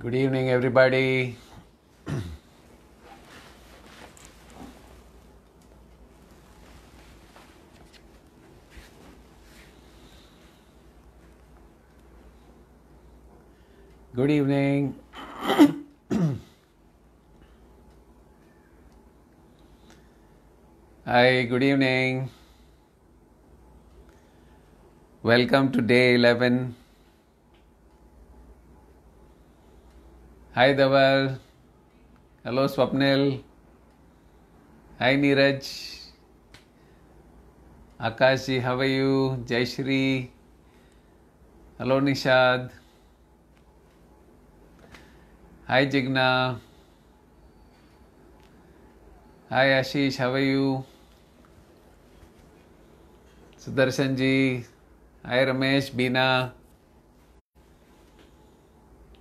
Good evening, everybody. Good evening. Hi, good evening. Welcome to day 11. Hi, Dhaval. Hello, Swapnil. Hi, Neeraj. Akashi, how are you? Jai Shri. Hello, Nishad. Hi, Jigna. Hi, Ashish, how are you? Sudarshan ji. Hi, Ramesh, Beena.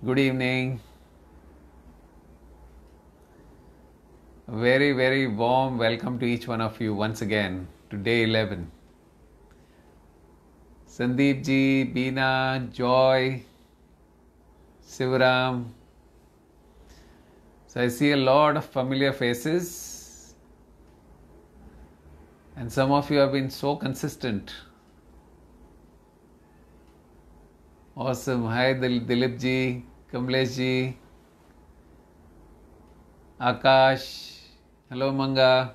Good evening. A very, very warm welcome to each one of you once again to day 11. Sandeep ji, Beena, Joy, Sivaram. So I see a lot of familiar faces, and some of you have been so consistent. Awesome. Hi, Dilip ji, Kamlesh ji, Akash. Hello, Manga.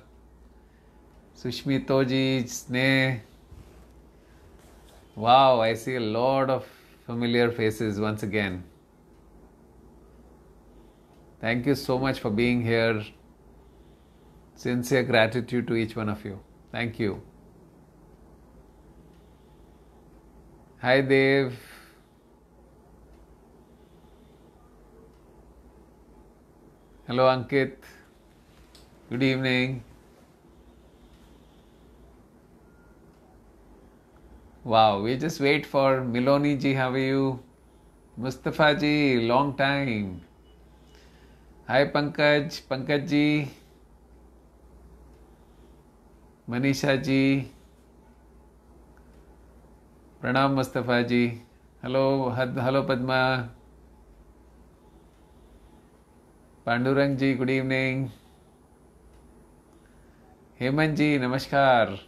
Sushmito ji, Sneh. Wow, I see a lot of familiar faces once again. Thank you so much for being here. Sincere gratitude to each one of you. Thank you. Hi, Dev. Hello, Ankit. Good evening. Wow, we just wait for Miloni ji. How are you? Mustafa ji, long time. Hi, Pankaj. Pankaj ji. Manisha ji. Pranam Mustafa ji. Hello, hello Padma. Pandurang ji, good evening. Hemant ji, namaskar.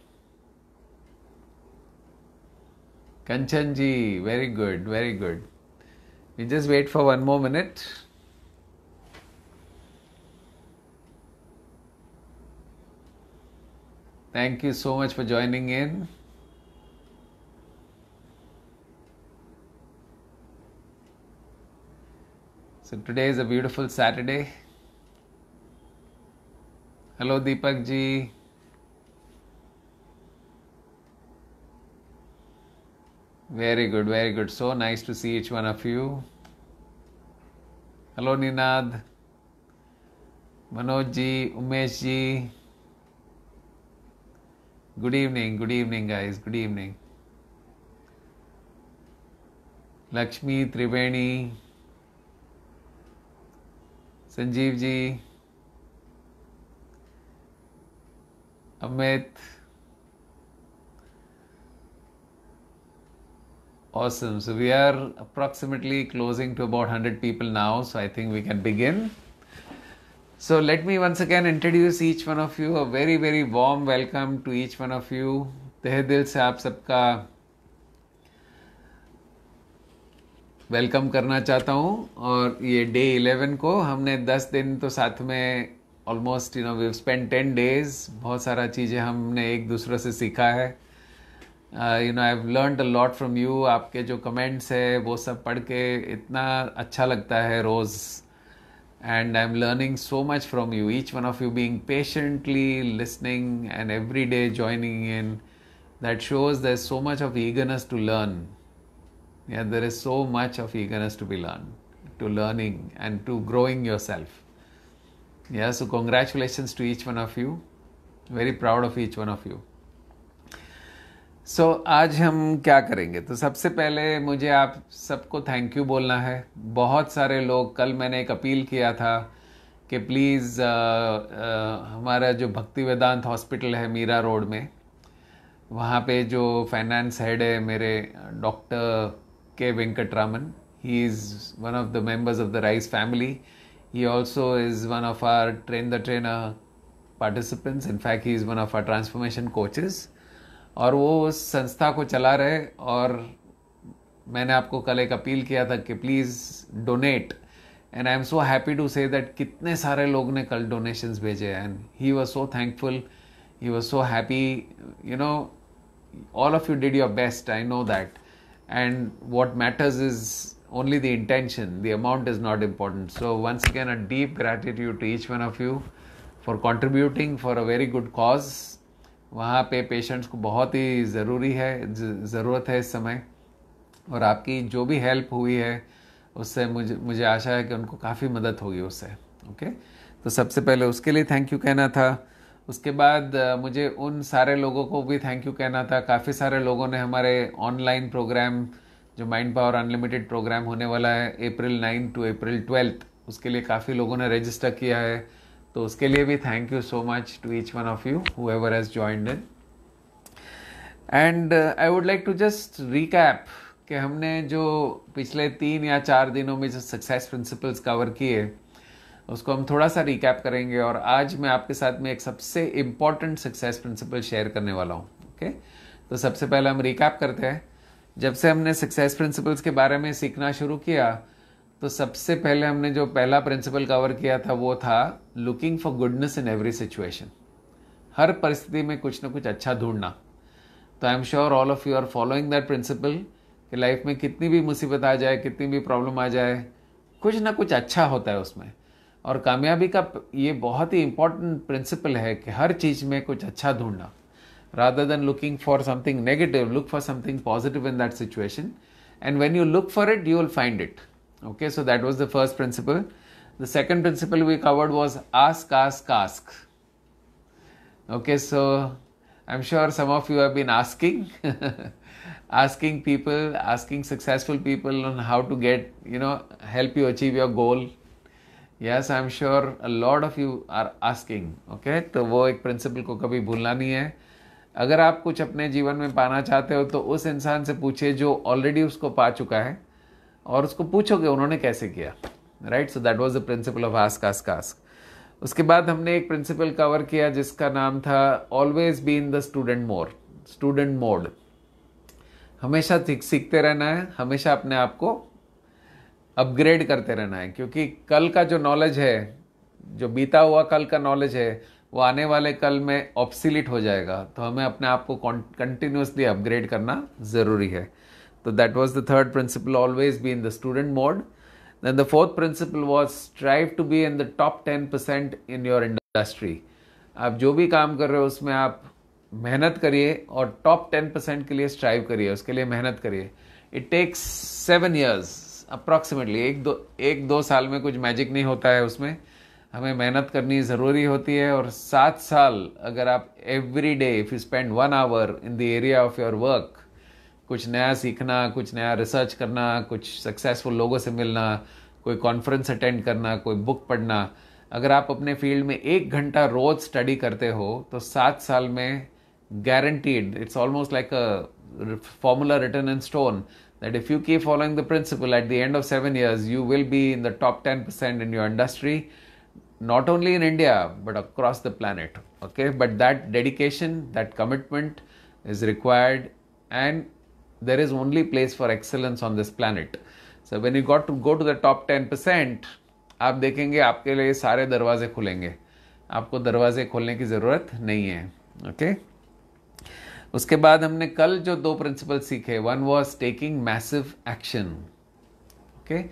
Kanchan ji, very good, very good. We just wait for one more minute. Thank you so much for joining in. So today is a beautiful Saturday. Hello, Deepak ji. Very good, very good. So nice to see each one of you. Hello, Ninad. Manoj ji, Umesh ji. Good evening, guys. Good evening. Lakshmi Triveni. Sanjeev ji. Amit. Awesome. So we are approximately closing to about 100 people now. So I think we can begin. So let me once again introduce each one of you. A very, very warm welcome to each one of you. तहे दिल से आप सबका welcome करना चाहता हूँ. और ये डे 11 को हमने 10 दिन तो साथ में ऑलमोस्ट वी स्पेंड 10 days. बहुत सारा चीज़ें हमने एक दूसरे से सीखा है. I have learned a lot from you. आपके जो कमेंट्स है वो सब पढ़ के इतना अच्छा लगता है रोज़. And I'm learning so much from you, each one of you being patiently listening and every day joining in. That shows there's so much of eagerness to learn. Yeah, there is so much of eagerness to be learning and to growing yourself. Yeah, so congratulations to each one of you. Very proud of each one of you. आज हम क्या करेंगे? तो सबसे पहले मुझे आप सबको थैंक यू बोलना है. बहुत सारे लोग, कल मैंने एक अपील किया था कि प्लीज़ हमारा जो भक्ति वेदांत हॉस्पिटल है मीरा रोड में, वहाँ पे जो फाइनेंस हेड है मेरे डॉक्टर के Venkataraman, He is one of the members of the Rice family. He also is one of our Train the Trainer participants. In fact, he is one of our transformation coaches. और वो उस संस्था को चला रहे, और मैंने आपको कल एक अपील किया था कि please donate, and I am so happy to say that कितने सारे लोग ने कल डोनेशंस भेजे, and he was so thankful, he was so happy. You know, all of you did your best, I know that, and what matters is only the intention. The amount is not important. So once again, a deep gratitude to each one of you for contributing for a very good cause. वहाँ पे patients को बहुत ही ज़रूरत है इस समय, और आपकी जो भी हेल्प हुई है उससे मुझे आशा है कि उनको काफ़ी मदद होगी उससे. ओके, तो सबसे पहले उसके लिए थैंक यू कहना था. उसके बाद मुझे उन सारे लोगों को भी थैंक यू कहना था. काफ़ी सारे लोगों ने हमारे ऑनलाइन प्रोग्राम, जो माइंड पावर अनलिमिटेड प्रोग्राम होने वाला है April 9 to April 12, उसके लिए काफ़ी लोगों ने रजिस्टर किया है. तो उसके लिए भी thank you so much to each one of you whoever has joined in. And I would like to just recap कि हमने जो पिछले 3 या 4 दिनों में जो सक्सेस प्रिंसिपल्स कवर किए उसको हम थोड़ा सा रिकैप करेंगे. और आज मैं आपके साथ में एक सबसे इम्पॉर्टेंट सक्सेस प्रिंसिपल शेयर करने वाला हूँ. ओके, तो सबसे पहले हम रिकैप करते हैं. जब से हमने सक्सेस प्रिंसिपल्स के बारे में सीखना शुरू किया, तो सबसे पहले हमने जो पहला प्रिंसिपल कवर किया था वो था looking for goodness in every situation. हर परिस्थिति में कुछ ना कुछ अच्छा ढूंढना. तो I am sure all of you are following that principle कि लाइफ में कितनी भी मुसीबत आ जाए, कितनी भी प्रॉब्लम आ जाए, कुछ ना कुछ अच्छा होता है उसमें. और कामयाबी का ये बहुत ही इंपॉर्टेंट प्रिंसिपल है कि हर चीज़ में कुछ अच्छा ढूंढना. rather than looking for something negative, look for something positive in that situation, and when you look for it, you will find it. Okay, so that was the first principle. The second principle we covered was ask. Okay, so I'm sure some of you have been asking asking people, asking successful people on how to get, help you achieve your goal. Yes, I'm sure a lot of you are asking. Okay, तो वो एक principal को कभी भूलना नहीं है. अगर आप कुछ अपने जीवन में पाना चाहते हो तो उस इंसान से पूछिए जो ऑलरेडी उसको पा चुका है, और उसको पूछोगे उन्होंने कैसे किया. Right, so that was the principle of ask. उसके बाद हमने एक प्रिंसिपल कवर किया जिसका नाम था always be in the student mode. हमेशा सीखते रहना है, हमेशा अपने आप को अपग्रेड करते रहना है, क्योंकि कल का जो नॉलेज है, जो बीता हुआ कल का नॉलेज है, वो आने वाले कल में ऑब्सोलीट हो जाएगा. तो हमें अपने आप को कंटिन्यूसली अपग्रेड करना ज़रूरी है. तो that was the third principal, always be in the student mode. Then the fourth principle was strive to be in the top 10% in your industry. आप जो भी काम कर रहे हो उसमें आप मेहनत करिए और टॉप 10% के लिए स्ट्राइव करिए, उसके लिए मेहनत करिए. It takes 7 years approximately. एक दो साल में कुछ मैजिक नहीं होता है, उसमें हमें मेहनत करनी ज़रूरी होती है. और 7 साल अगर आप every day if you spend 1 hour in the area of your work, कुछ नया सीखना, कुछ नया रिसर्च करना, कुछ सक्सेसफुल लोगों से मिलना, कोई कॉन्फ्रेंस अटेंड करना, कोई बुक पढ़ना, अगर आप अपने फील्ड में 1 घंटा रोज स्टडी करते हो तो 7 साल में guaranteed, it's almost like a formula written in stone, that if you keep following the principle at the end of 7 years you will be in the top 10% in your industry, not only in India but across the planet. Okay, but that dedication, that commitment is required, and there is only place for excellence on this planet. So when you got to go to the top 10%, आप देखेंगे आपके लिए सारे दरवाजे खुलेंगे, आपको दरवाजे खोलने की ज़रूरत नहीं है. ओके, उसके बाद हमने कल जो 2 प्रिंसिपल सीखे, one was taking massive action. Okay,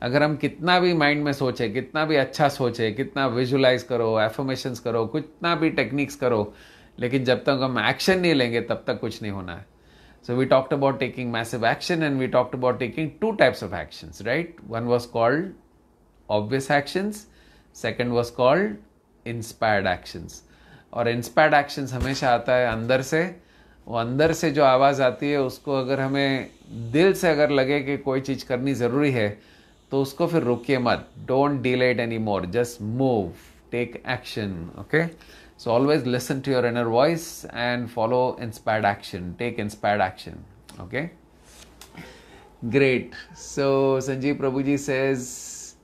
अगर हम कितना भी माइंड में सोचे, कितना भी अच्छा सोचे, कितना विजुलाइज करो, एफर्मेशंस करो, कितना भी टेक्निक्स करो, लेकिन जब तक हम एक्शन नहीं लेंगे तब तक कुछ नहीं होना है. So we talked about taking massive action, and we talked about taking 2 types of actions, right? One was called obvious actions, second was called inspired actions. और inspired actions हमेशा आता है अंदर से. वो अंदर से जो आवाज़ आती है उसको अगर हमें दिल से अगर लगे कि कोई चीज़ करनी ज़रूरी है तो उसको फिर रोकिए मत. Don't delay it anymore, just move, take action. Okay? So always listen to your inner voice and follow inspired action. Take inspired action. Okay. Great. So Sanjeev Prabhuji says,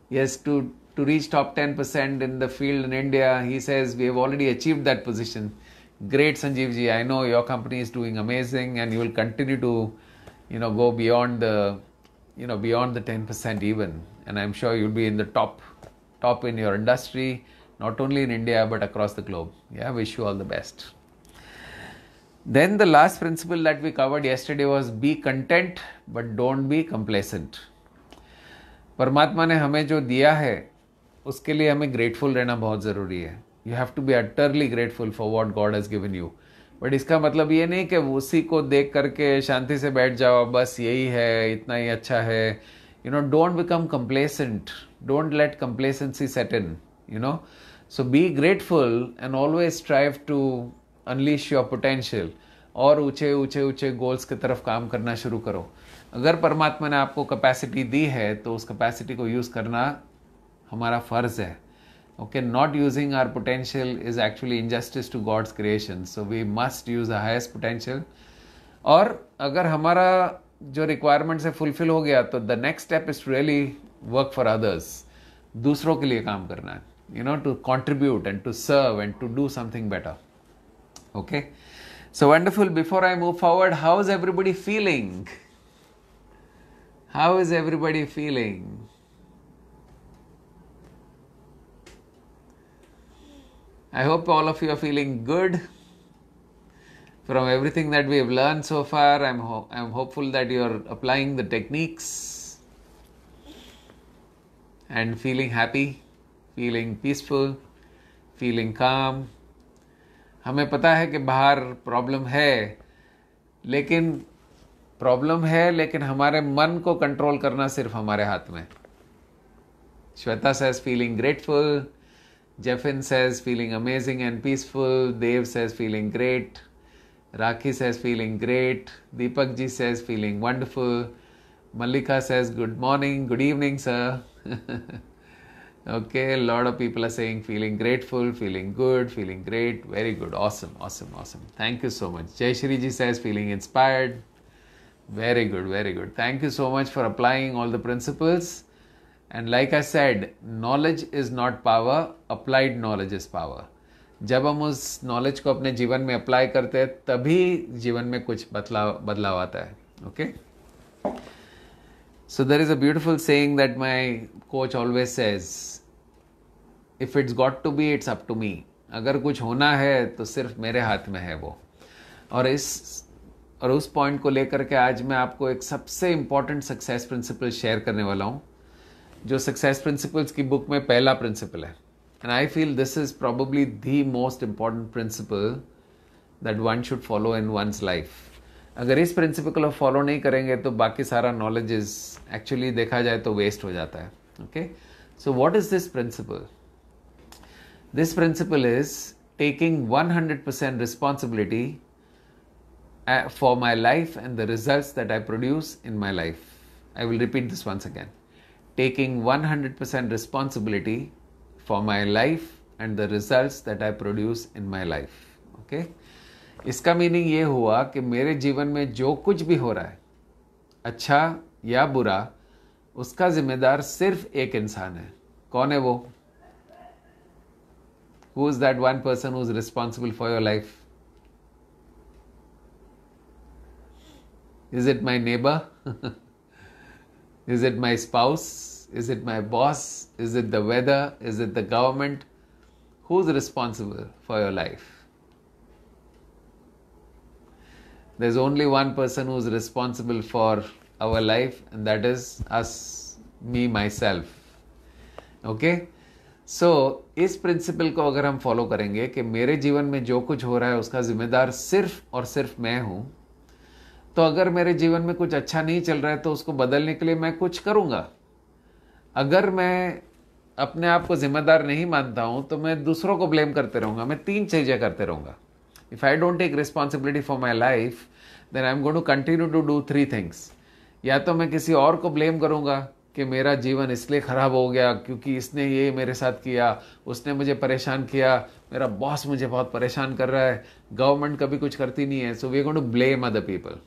yes, to reach top 10% in the field in India, he says we have already achieved that position. Great, Sanjeev ji. I know your company is doing amazing, and you will continue to, go beyond the 10% even. And I'm sure you'll be in the top in your industry, not only in India but across the globe. Yeah, wish you all the best. Then the last principle that we covered yesterday was be content but don't be complacent. परमात्मा ने हमें जो दिया है उसके लिए हमें grateful रहना बहुत ज़रूरी है. You have to be utterly grateful for what God has given you. But इसका मतलब ये नहीं कि उसी को देख करके शांति से बैठ जाओ, बस यही है, इतना ही अच्छा है. Don't become complacent. Don't let complacency set in. So be grateful and always strive to unleash your potential. और ऊंचे ऊंचे ऊंचे गोल्स की तरफ काम करना शुरू करो. अगर परमात्मा ने आपको कैपेसिटी दी है तो उस कैपेसिटी को यूज़ करना हमारा फ़र्ज़ है. Okay, not using our potential is actually injustice to God's creation. So we must use the highest potential. और अगर हमारा जो रिक्वायरमेंट से फुलफिल हो गया तो the next step is to really work for others. दूसरों के लिए काम करना है, to contribute and to serve and to do something better. Okay, so wonderful. Before I move forward, how is everybody feeling? How is everybody feeling? I hope all of you are feeling good from everything that we have learned so far. I'm hopeful that you are applying the techniques and feeling happy, feeling peaceful, feeling calm. हमें पता है कि बाहर problem है, लेकिन हमारे मन को कंट्रोल करना सिर्फ हमारे हाथ में. Shweta says feeling grateful. Jeffin says feeling amazing and peaceful. Dev says feeling great. Rakhi says feeling great. Deepak ji says feeling wonderful. Mallika says good morning, good evening sir. Okay, a lot of people are saying feeling grateful, feeling good, feeling great. Very good. Awesome. Thank you so much. Jai Shri ji says feeling inspired. Very good. Thank you so much for applying all the principles. And like I said, knowledge is not power, applied knowledge is power. जब हम उस knowledge को अपने जीवन में apply करते हैं तभी जीवन में कुछ बदलाव आता है. Okay? So there is a beautiful saying that my coach always says, if it's got to be, it's up to me. अगर कुछ होना है तो सिर्फ मेरे हाथ में है वो. और उस पॉइंट को लेकर के आज मैं आपको एक सबसे इम्पॉर्टेंट सक्सेस प्रिंसिपल शेयर करने वाला हूँ, जो सक्सेस प्रिंसिपल्स की बुक में पहला प्रिंसिपल है. And I feel this is probably the most important principal that one should follow in one's life. अगर इस प्रिंसिपल को फॉलो नहीं करेंगे तो बाकी सारा नॉलेज इज एक्चुअली देखा जाए तो वेस्ट हो जाता है. Okay, so what is this principle? This principle is taking 100% responsibility for my life and the results that I produce in my life. I will repeat this once again. Taking 100% responsibility for my life and the results that I produce in my life. Okay? इसका meaning ये हुआ कि मेरे जीवन में जो कुछ भी हो रहा है, अच्छा या बुरा, उसका जिम्मेदार सिर्फ एक इंसान है. कौन है वो? Who is that one person who is responsible for your life? Is it my neighbor? Is it my spouse? Is it my boss? Is it the weather? Is it the government? Who's responsible for your life? There's only one person who's responsible for our life, and that is us, me, myself. Okay? सो इस principle को अगर हम follow करेंगे कि मेरे जीवन में जो कुछ हो रहा है उसका जिम्मेदार सिर्फ और सिर्फ मैं हूं, तो अगर मेरे जीवन में कुछ अच्छा नहीं चल रहा है तो उसको बदलने के लिए मैं कुछ करूंगा. अगर मैं अपने आप को जिम्मेदार नहीं मानता हूं तो मैं दूसरों को ब्लेम करते रहूंगा. मैं 3 चीजें करते रहूंगा. If I don't take responsibility for my life then I am going to continue to do 3 things. या तो मैं किसी और को ब्लेम करूंगा कि मेरा जीवन इसलिए ख़राब हो गया क्योंकि इसने ये मेरे साथ किया, उसने मुझे परेशान किया, मेरा बॉस मुझे बहुत परेशान कर रहा है, गवर्नमेंट कभी कुछ करती नहीं है, so we are going to blame other people.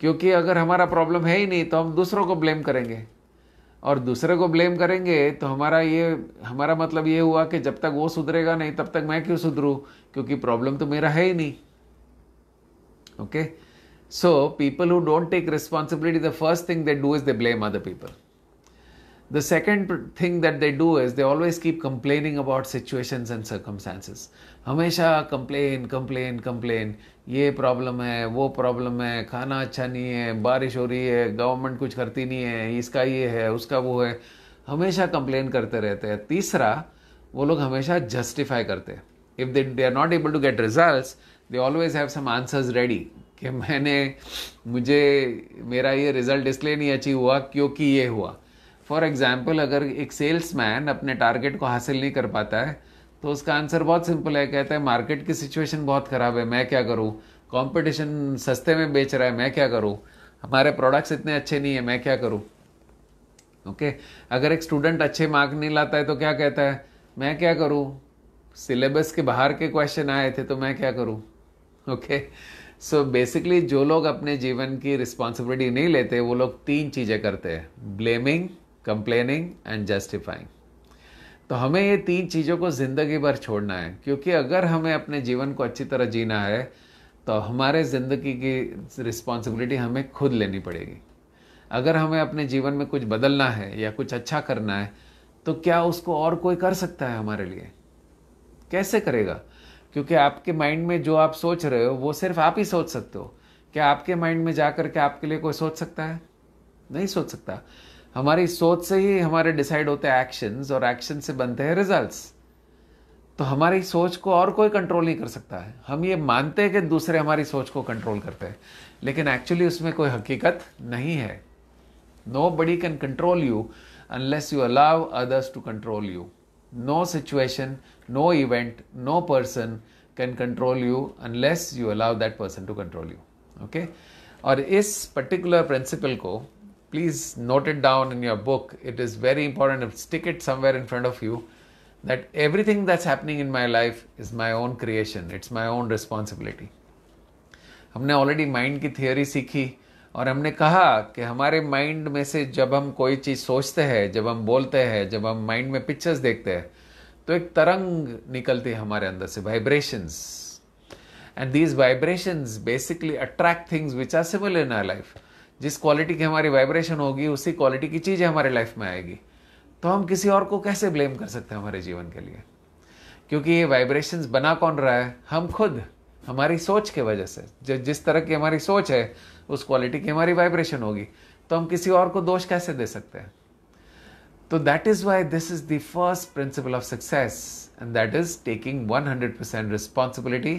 क्योंकि अगर हमारा प्रॉब्लम है ही नहीं तो हम दूसरों को ब्लेम करेंगे, और दूसरे को ब्लेम करेंगे तो हमारा मतलब ये हुआ कि जब तक वो सुधरेगा नहीं तब तक मैं क्यों सुधरूं, क्योंकि प्रॉब्लम तो मेरा है ही नहीं. Okay, so people who don't take responsibility, the first thing they do is they blame other people. The second thing that they do is they always keep complaining about situations and circumstances. हमेशा complain, ये problem है, वो problem है, खाना अच्छा नहीं है, बारिश हो रही है, गवर्नमेंट कुछ करती नहीं है, इसका ये है, उसका वो है, हमेशा कंप्लेन करते रहते हैं. तीसरा, वो लोग हमेशा जस्टिफाई करते हैं. If they are not able to get results, they always have some answers ready कि मेरा ये रिजल्ट इसलिए नहीं अचीव हुआ क्योंकि ये हुआ. फॉर एग्जाम्पल, अगर एक सेल्समैन अपने टारगेट को हासिल नहीं कर पाता है तो उसका आंसर बहुत सिंपल है. कहता है मार्केट की सिचुएशन बहुत ख़राब है, मैं क्या करूं, कंपटीशन सस्ते में बेच रहा है, मैं क्या करूं, हमारे प्रोडक्ट्स इतने अच्छे नहीं है, मैं क्या करूं. ओके, अगर एक स्टूडेंट अच्छे मार्क नहीं लाता है तो क्या कहता है, मैं क्या करूं, सिलेबस के बाहर के क्वेश्चन आए थे तो मैं क्या करूं. ओके, सो बेसिकली जो लोग अपने जीवन की रिस्पॉन्सिबिलिटी नहीं लेते वो लोग 3 चीज़ें करते हैं: ब्लेमिंग, कंप्लेनिंग एंड जस्टिफाइंग. तो हमें ये 3 चीज़ों को ज़िंदगी भर छोड़ना है, क्योंकि अगर हमें अपने जीवन को अच्छी तरह जीना है तो हमारे ज़िंदगी की रिस्पॉन्सिबिलिटी हमें खुद लेनी पड़ेगी. अगर हमें अपने जीवन में कुछ बदलना है या कुछ अच्छा करना है तो क्या उसको और कोई कर सकता है हमारे लिए? कैसे करेगा? क्योंकि आपके माइंड में जो आप सोच रहे हो वो सिर्फ आप ही सोच सकते हो. क्या आपके माइंड में जा करके आपके लिए कोई सोच सकता है? नहीं सोच सकता. हमारी सोच से ही हमारे डिसाइड होते हैं एक्शंस, और एक्शन से बनते हैं रिजल्ट्स. तो हमारी सोच को और कोई कंट्रोल नहीं कर सकता है. हम ये मानते हैं कि दूसरे हमारी सोच को कंट्रोल करते हैं, लेकिन एक्चुअली उसमें कोई हकीकत नहीं है. Nobody can control you unless you allow others to control you. No situation, no event, no person can control you unless you allow that person to control you. Okay? और इस particular principle को please note it down in your book. It is very important. Stick it somewhere in front of you, that everything that's happening in my life is my own creation. It's my own responsibility. हमने already mind की theory सीखी और हमने कहा कि हमारे mind में से जब हम कोई चीज़ सोचते हैं, जब हम बोलते हैं, जब हम माइंड में पिक्चर्स देखते हैं तो एक तरंग निकलती है हमारे अंदर से, vibrations. And these vibrations basically attract things which are similar in our life. जिस क्वालिटी की हमारी वाइब्रेशन होगी उसी क्वालिटी की चीज़ें हमारे लाइफ में आएगी. तो हम किसी और को कैसे ब्लेम कर सकते हैं हमारे जीवन के लिए? क्योंकि ये वाइब्रेशंस बना कौन रहा है? हम खुद, हमारी सोच के वजह से. जिस तरह की हमारी सोच है उस क्वालिटी की हमारी वाइब्रेशन होगी. तो हम किसी और को दोष कैसे दे सकते हैं? तो that is why this is the first principle of success, and that is taking 100% responsibility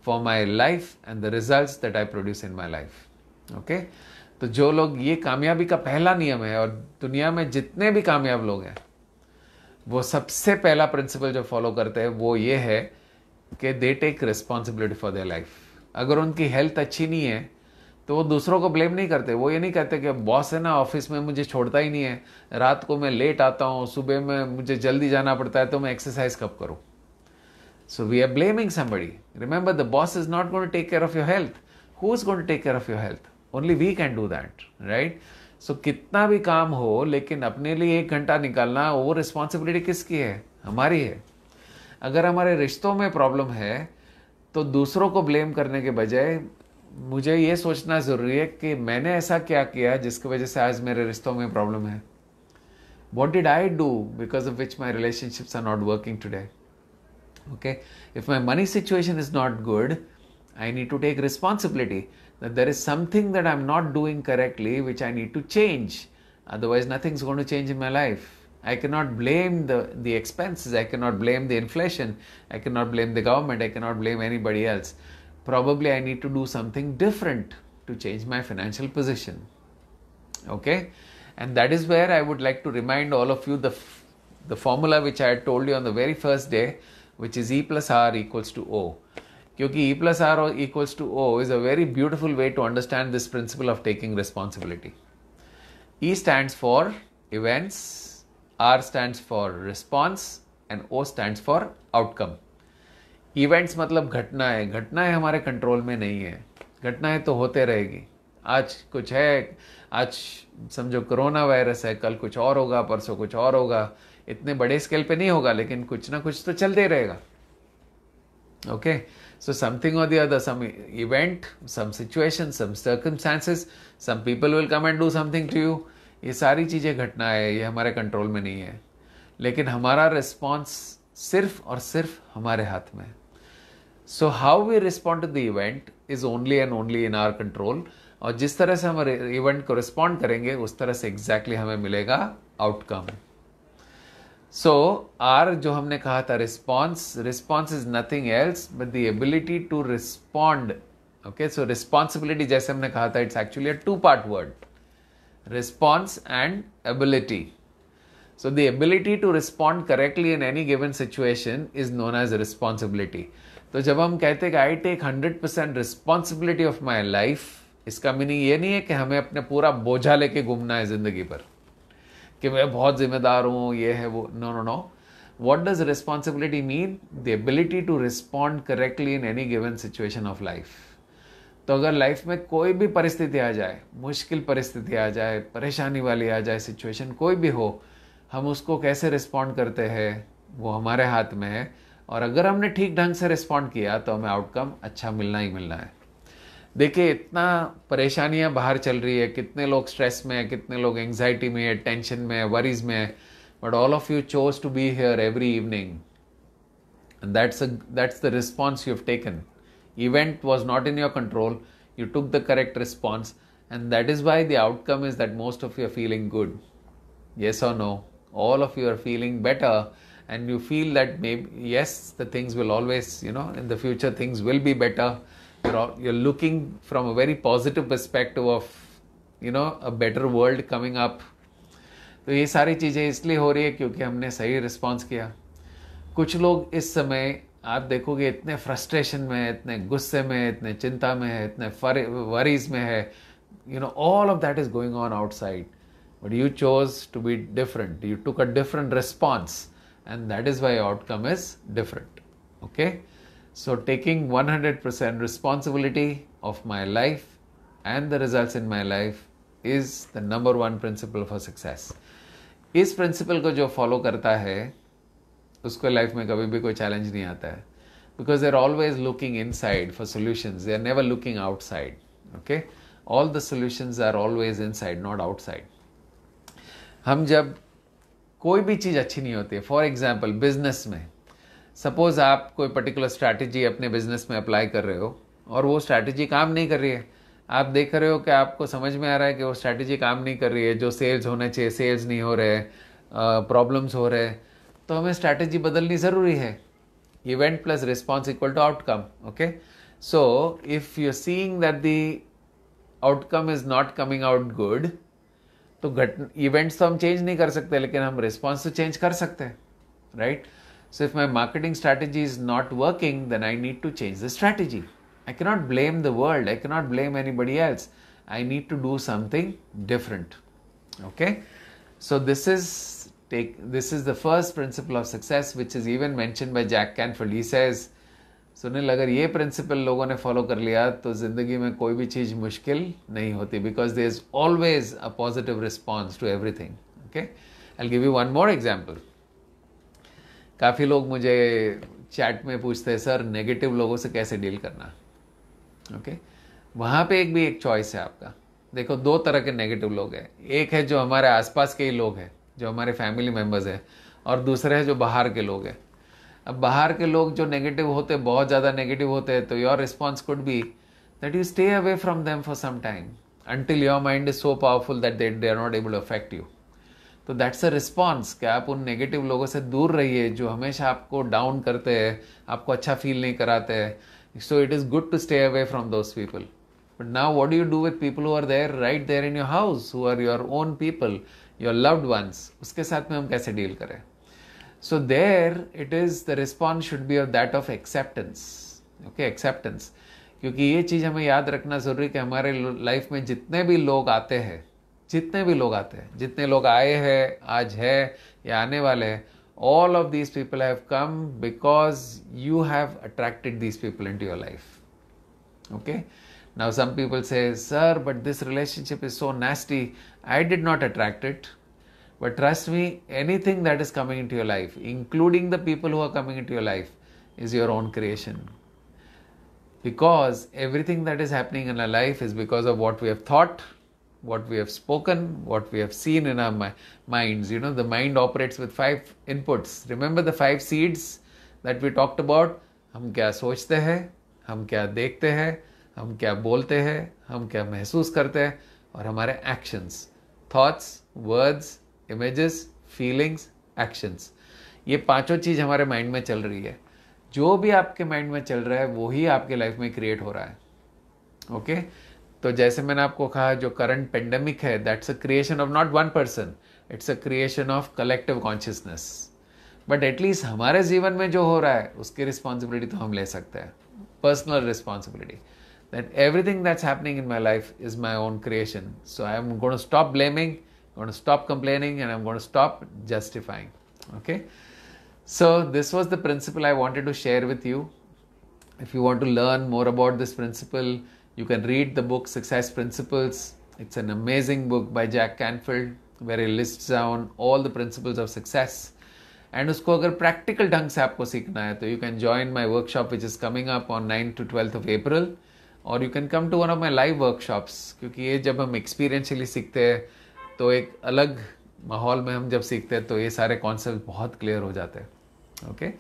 for my life and the results that I produce in my life. Okay, तो जो लोग, ये कामयाबी का पहला नियम है, और दुनिया में जितने भी कामयाब लोग हैं वो सबसे पहला प्रिंसिपल जो फॉलो करते हैं वो ये है कि they take responsibility for their life. अगर उनकी हेल्थ अच्छी नहीं है तो वो दूसरों को ब्लेम नहीं करते. वो ये नहीं कहते कि बॉस है ना, ऑफिस में मुझे छोड़ता ही नहीं है, रात को मैं लेट आता हूँ, सुबह में मुझे जल्दी जाना पड़ता है, तो मैं एक्सरसाइज कब करूँ? So we are blaming somebody. Remember, the boss is not going to take care of your health. Who is going to take care of your health? Only we can do that, right? So कितना भी काम हो, लेकिन अपने लिए 1 घंटा निकालना, वो रिस्पॉन्सिबिलिटी किसकी है? हमारी है. अगर हमारे रिश्तों में प्रॉब्लम है तो दूसरों को ब्लेम करने के बजाय मुझे ये सोचना ज़रूरी है कि मैंने ऐसा क्या किया जिसकी वजह से आज मेरे रिश्तों में प्रॉब्लम है. What did I do because of which my relationships are not working today? Okay, if my money situation is not good, I need to take responsibility that there is something that I'm not doing correctly which I need to change. Otherwise, nothing's going to change in my life. I cannot blame the expenses. I cannot blame the inflation. I cannot blame the government. I cannot blame anybody else. Probably I need to do something different to change my financial position. Okay? And that is where I would like to remind all of you the formula which I had told you on the very first day, which is E plus R equals to O. Kyunki E plus R equals to O is a very beautiful way to understand this principle of taking responsibility. E stands for events, R stands for response, and O stands for outcome. Events मतलब घटनाएं. घटनाएं हमारे control में नहीं है. घटनाएं तो होते रहेगी. आज कुछ है, आज समझो कोरोना वायरस है, कल कुछ और होगा, परसों कुछ और होगा, इतने बड़े स्केल पे नहीं होगा लेकिन कुछ ना कुछ तो चलते रहेगा. Okay, so something or the other, some event, some situation, some circumstances, some people will come and do something to you. ये सारी चीज़ें घटना है, ये हमारे कंट्रोल में नहीं है, लेकिन हमारा रिस्पॉन्स सिर्फ और सिर्फ हमारे हाथ में. So how we respond to the event is only and only in our control. और जिस तरह से हम इवेंट को रिस्पॉन्ड करेंगे उस तरह से एग्जैक्टली हमें मिलेगा आउटकम. सो आर जो हमने कहा था response is nothing else but the ability to respond. Okay, so responsibility जैसे हमने कहा था, it's actually a 2-part word, response and ability. So the ability to respond correctly in any given situation is known as responsibility. तो जब हम कहते हैं कि I take 100% responsibility of my life, इसका मीनिंग ये नहीं है कि हमें अपने पूरा बोझा लेके घूमना है जिंदगी पर, कि मैं बहुत जिम्मेदार हूँ, ये है वो. No no no. What does responsibility mean? The ability to respond correctly in any given situation of life. तो अगर लाइफ में कोई भी परिस्थिति आ जाए, मुश्किल परिस्थिति आ जाए, परेशानी वाली आ जाए सिचुएशन, कोई भी हो, हम उसको कैसे रिस्पॉन्ड करते हैं वो हमारे हाथ में है. और अगर हमने ठीक ढंग से रिस्पॉन्ड किया तो हमें आउटकम अच्छा मिलना ही मिलना है. देखिए, इतना परेशानियां बाहर चल रही है, कितने लोग स्ट्रेस में है, कितने लोग एंग्जाइटी में है, टेंशन में है, वरीज में है, but all of you chose to be here every evening. That's the response you have taken. Event was not in your control. You took the correct response, and that is why the outcome is that most of you are feeling good. Yes or no? All of you are feeling better, and you feel that maybe yes, the things will always, in the future things will be better. You're looking from a very positive perspective of, a better world coming up. तो ये सारी चीज़ें इसलिए हो रही है क्योंकि हमने सही रिस्पॉन्स किया. कुछ लोग इस समय आप देखोगे इतने फ्रस्ट्रेशन में है, इतने गुस्से में है, इतने चिंता में है, इतने वरीज में है. All of that is going on outside, but you chose to be different. You took a different response and that is why outcome is different. Okay, so taking 100% responsibility of my life and the results in my life is the number 1 principle for success. इस principle को जो follow करता है उसको life में कभी भी कोई चैलेंज नहीं आता है, because they are always looking inside for solutions. They are never looking outside. Okay, all the solutions are always inside, not outside. हम जब कोई भी चीज़ अच्छी नहीं होती है, फॉर एग्जाम्पल बिजनेस में, सपोज आप कोई पर्टिकुलर स्ट्रैटेजी अपने बिजनेस में अप्लाई कर रहे हो और वो स्ट्रैटेजी काम नहीं कर रही है. आप देख रहे हो कि आपको समझ में आ रहा है कि वो स्ट्रैटेजी काम नहीं कर रही है, जो सेल्स होने चाहिए सेल्स नहीं हो रहे, प्रॉब्लम्स हो रहे, तो हमें स्ट्रैटेजी बदलनी ज़रूरी है. Event plus response equal to outcome. Okay, so if you seeing that the outcome is not coming out good, तो इवेंट्स तो हम चेंज नहीं कर सकते, लेकिन हम रिस्पॉन्स तो चेंज कर सकते हैं, right? So if my marketing strategy is not working, then I need to change the strategy. I cannot blame the world. I cannot blame anybody else. I need to do something different. Okay? So this is the first principle of success, which is even mentioned by Jack Canfield. He says, Sunil, अगर ये principal लोगों ने follow कर लिया तो जिंदगी में कोई भी चीज़ मुश्किल नहीं होती, because there is always a positive response to everything. Okay, I will give you one more example. काफ़ी लोग मुझे चैट में पूछते हैं, सर नेगेटिव लोगों से कैसे डील करना. ओके, वहाँ पे एक चॉइस है आपका. देखो, 2 तरह के नेगेटिव लोग हैं. एक है जो हमारे आसपास के ही लोग हैं, जो हमारे फैमिली मेम्बर्स हैं, और दूसरे है जो बाहर के लोग हैं. अब बाहर के लोग जो नेगेटिव होते हैं, बहुत ज़्यादा नेगेटिव होते हैं, तो your response could be that you stay away from them for some time until your mind is so powerful that they are not able to affect you. तो दैट्स अ रिस्पॉन्स कि आप उन negative लोगों से दूर रहिए जो हमेशा आपको डाउन करते हैं, आपको अच्छा फील नहीं कराते हैं. So it is good to stay away from those people. But now what do you do with people who are there, right there in your house, who are your own people, your loved ones? उसके साथ में हम कैसे deal करें? So there it is, the response should be of that of acceptance. Okay, acceptance. क्योंकि ये चीज़ हमें याद रखना ज़रूरी कि हमारे लाइफ में जितने भी लोग आते हैं, जितने लोग आए हैं, आज है या आने वाले हैं, all of these people have come because you have attracted these people into your life. Okay? Now some people say, sir, but this relationship is so nasty. I did not attract it. But trust me, anything that is coming into your life, including the people who are coming into your life, is your own creation. Because everything that is happening in our life is because of what we have thought, what we have spoken, what we have seen in our minds. You know, the mind operates with 5 inputs. Remember the 5 seeds that we talked about? हम क्या सोचते हैं, हम क्या देखते हैं, हम क्या बोलते हैं, हम क्या महसूस करते हैं, और हमारे actions, thoughts, words, images, feelings, actions, ये पांचों चीज हमारे माइंड में चल रही है. जो भी आपके माइंड में चल रहा है वो ही आपके लाइफ में क्रिएट हो रहा है. ओके तो जैसे मैंने आपको कहा, जो करंट पेंडेमिक है, that's a creation of not one person, it's a creation of collective consciousness. But at least हमारे जीवन में जो हो रहा है उसकी रिस्पॉन्सिबिलिटी तो हम ले सकते हैं. Personal responsibility that everything that's happening in my life is my own creation. So I'm going to stop blaming, going to stop complaining, and I'm going to stop justifying. Okay, so this was the principle I wanted to share with you. If you want to learn more about this principle, you can read the book Success Principles. It's an amazing book by Jack Canfield where he lists down all the principles of success. And उसको अगर practical ढंग से आपको सीखना है तो you can join my workshop which is coming up on 9th to 12th of April, और you can come to one of my live workshops. क्योंकि ये जब हम एक्सपीरियंशियली सीखते हैं तो एक अलग माहौल में हम जब सीखते हैं तो ये सारे कॉन्सेप्ट बहुत क्लियर हो जाते हैं. Okay,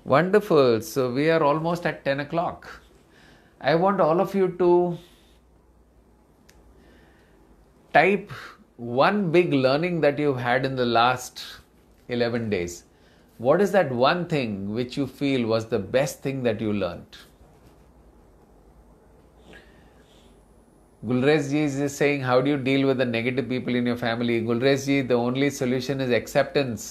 wonderful. So we are almost at 10 o'clock. I want all of you to type one big learning that you've had in the last 11 days. What is that one thing which you feel was the best thing that you learned? Gulrez ji is saying, how do you deal with the negative people in your family? Gulrez ji, the only solution is acceptance.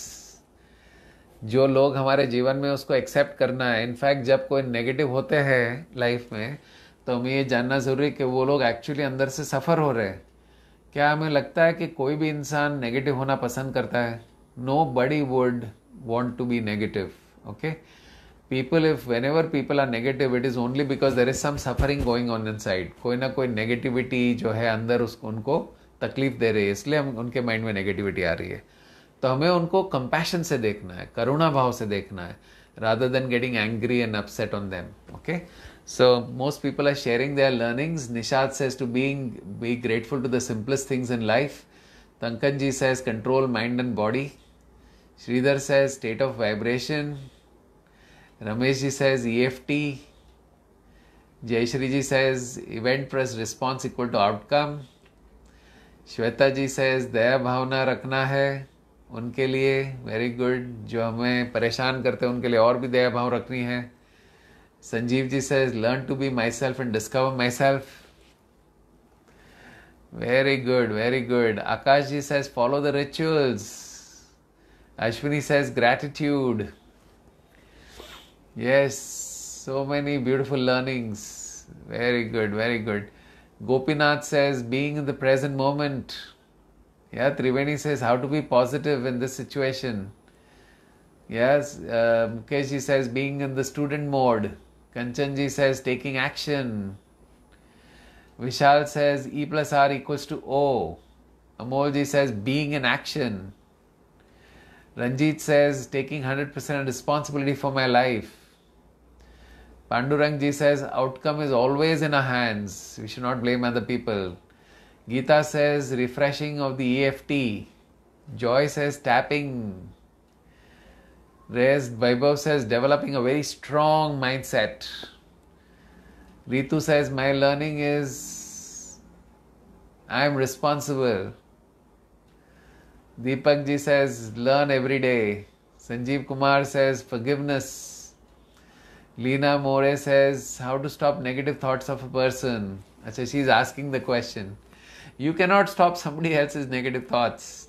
जो लोग हमारे जीवन में उसको accept करना है. In fact जब कोई नेगेटिव होते हैं लाइफ में तो हमें ये जानना ज़रूरी है कि वो लोग एक्चुअली अंदर से सफ़र हो रहे हैं. क्या हमें लगता है कि कोई भी इंसान नेगेटिव होना पसंद करता है? Nobody would want to be negative. Okay, people, if whenever people are negative, it is only because there is some suffering going on inside. कोई ना कोई नेगेटिविटी जो है अंदर उसको उनको तकलीफ दे रही है, इसलिए हम उनके माइंड में नेगेटिविटी आ रही है. तो हमें उनको कंपैशन से देखना है, करुणा भाव से देखना है, rather than getting angry and upset on them. Okay, so most people are sharing their learnings. Nishad says to be grateful to the simplest things in life. Tankan ji says control mind and body. Sridhar says state of vibration. Ramesh ji says EFT. Jayashri ji says event plus response equal to outcome. Shweta ji says दया भावना रखना है उनके लिए. Very good. जो हमें परेशान करते हैं उनके लिए और भी दया भाव रखनी है. Sanjeev ji says learn to be myself and discover myself. Very good, very good. Akash ji says follow the rituals. Ashwini says gratitude. Yes, so many beautiful learnings. Very good, very good. Gopinath says being in the present moment. Yeah, Triveni says how to be positive in this situation. Yes, Mukesh ji says being in the student mode. Kanchan ji says taking action. Vishal says E plus R equals to O. Amol ji says being in action. Ranjit says taking 100% responsibility for my life. Pandurang ji says outcome is always in our hands. We should not blame other people. Geeta says refreshing of the EFT. Joy says tapping. Rez Vaibhav says developing a very strong mindset. Ritu says my learning is I am responsible. Deepak ji says learn every day. Sanjeev Kumar says forgiveness. Leena More says how to stop negative thoughts of a person. Achha, she's asking the question. You cannot stop somebody else's negative thoughts.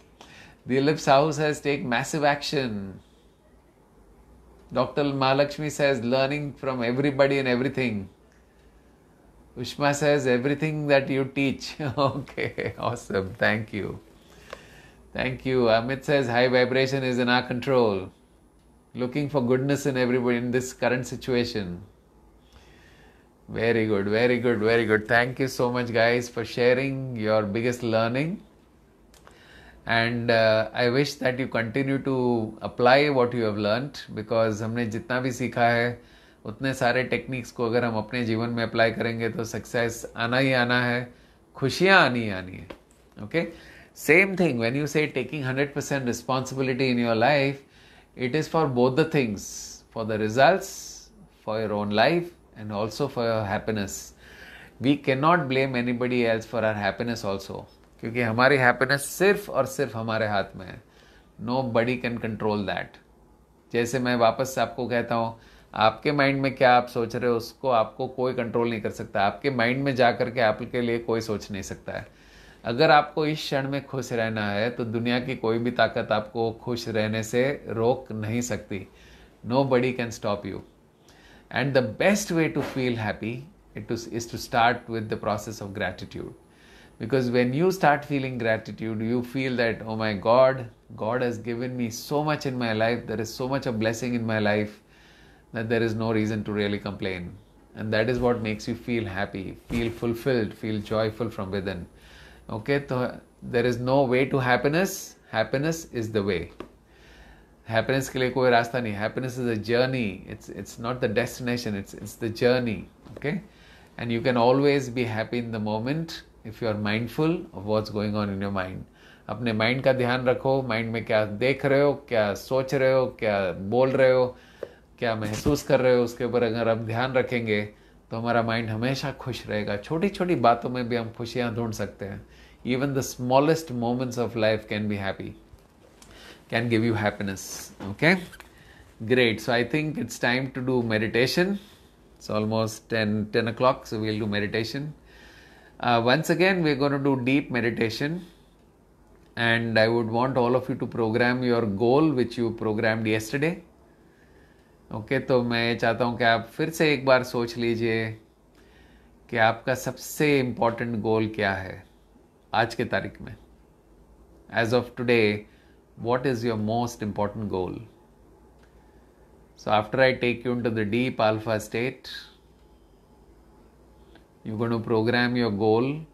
Dilip Sahu says take massive action. Dr. Mahalakshmi says learning from everybody and everything. Ushma says everything that you teach. Okay, awesome. Thank you. Thank you. Amit says high vibration is in our control. Looking for goodness in everybody in this current situation. Very good, very good, very good. Thank you so much, guys, for sharing your biggest learning. And I wish that you continue to apply what you have learned, because हमने जितना भी सीखा है उतने सारे techniques को अगर हम अपने जीवन में अप्लाई करेंगे तो सक्सेस आना ही आना है, खुशियाँ आनी ही आनी है. Okay, same thing when you say taking 100% responsibility in your life, it is for both the things, for the results, for your own life, and also for your happiness. We cannot blame anybody else for our happiness also, क्योंकि हमारी happiness सिर्फ और सिर्फ हमारे हाथ में है. Nobody can control that. जैसे मैं वापस से आपको कहता हूँ, आपके माइंड में क्या आप सोच रहे हो उसको आपको कोई कंट्रोल नहीं कर सकता. आपके माइंड में जा करके आपके लिए कोई सोच नहीं सकता है. अगर आपको इस क्षण में खुश रहना है तो दुनिया की कोई भी ताकत आपको खुश रहने से रोक नहीं सकती. Nobody can stop you. And the best way to feel happy is to start with the process of gratitude. Because when you start feeling gratitude, you feel that, oh my God, God has given me so much in my life. There is so much of blessing in my life that there is no reason to really complain. And that is what makes you feel happy, feel fulfilled, feel joyful from within. Okay, so there is no way to happiness. Happiness is the way. Happiness के लिए कोई रास्ता नहीं. Happiness is a journey. It's not the destination. It's the journey. Okay, and you can always be happy in the moment if you are mindful of what's going on in your mind. अपने mind का ध्यान रखो. Mind में क्या देख रहे हो, क्या सोच रहे हो, क्या बोल रहे हो, क्या महसूस कर रहे हो, उसके ऊपर अगर हम ध्यान रखेंगे तो हमारा माइंड हमेशा खुश रहेगा. छोटी छोटी बातों में भी हम खुशियाँ ढूंढ सकते हैं. Even the smallest moments of life can be happy, can give you happiness. Okay, great. So I think it's time to do meditation. It's almost 10 o'clock, so we'll do meditation. Once again, we're going to do deep meditation, and I would want all of you to program your goal which you programmed yesterday. Okay, तो मैं चाहता हूँ कि आप फिर से एक बार सोच लीजिए कि आपका सबसे इम्पॉर्टेंट गोल क्या है आज के तारीख में. As of today, what is your most important goal? So after I take you into the deep alpha state, you going to program your goal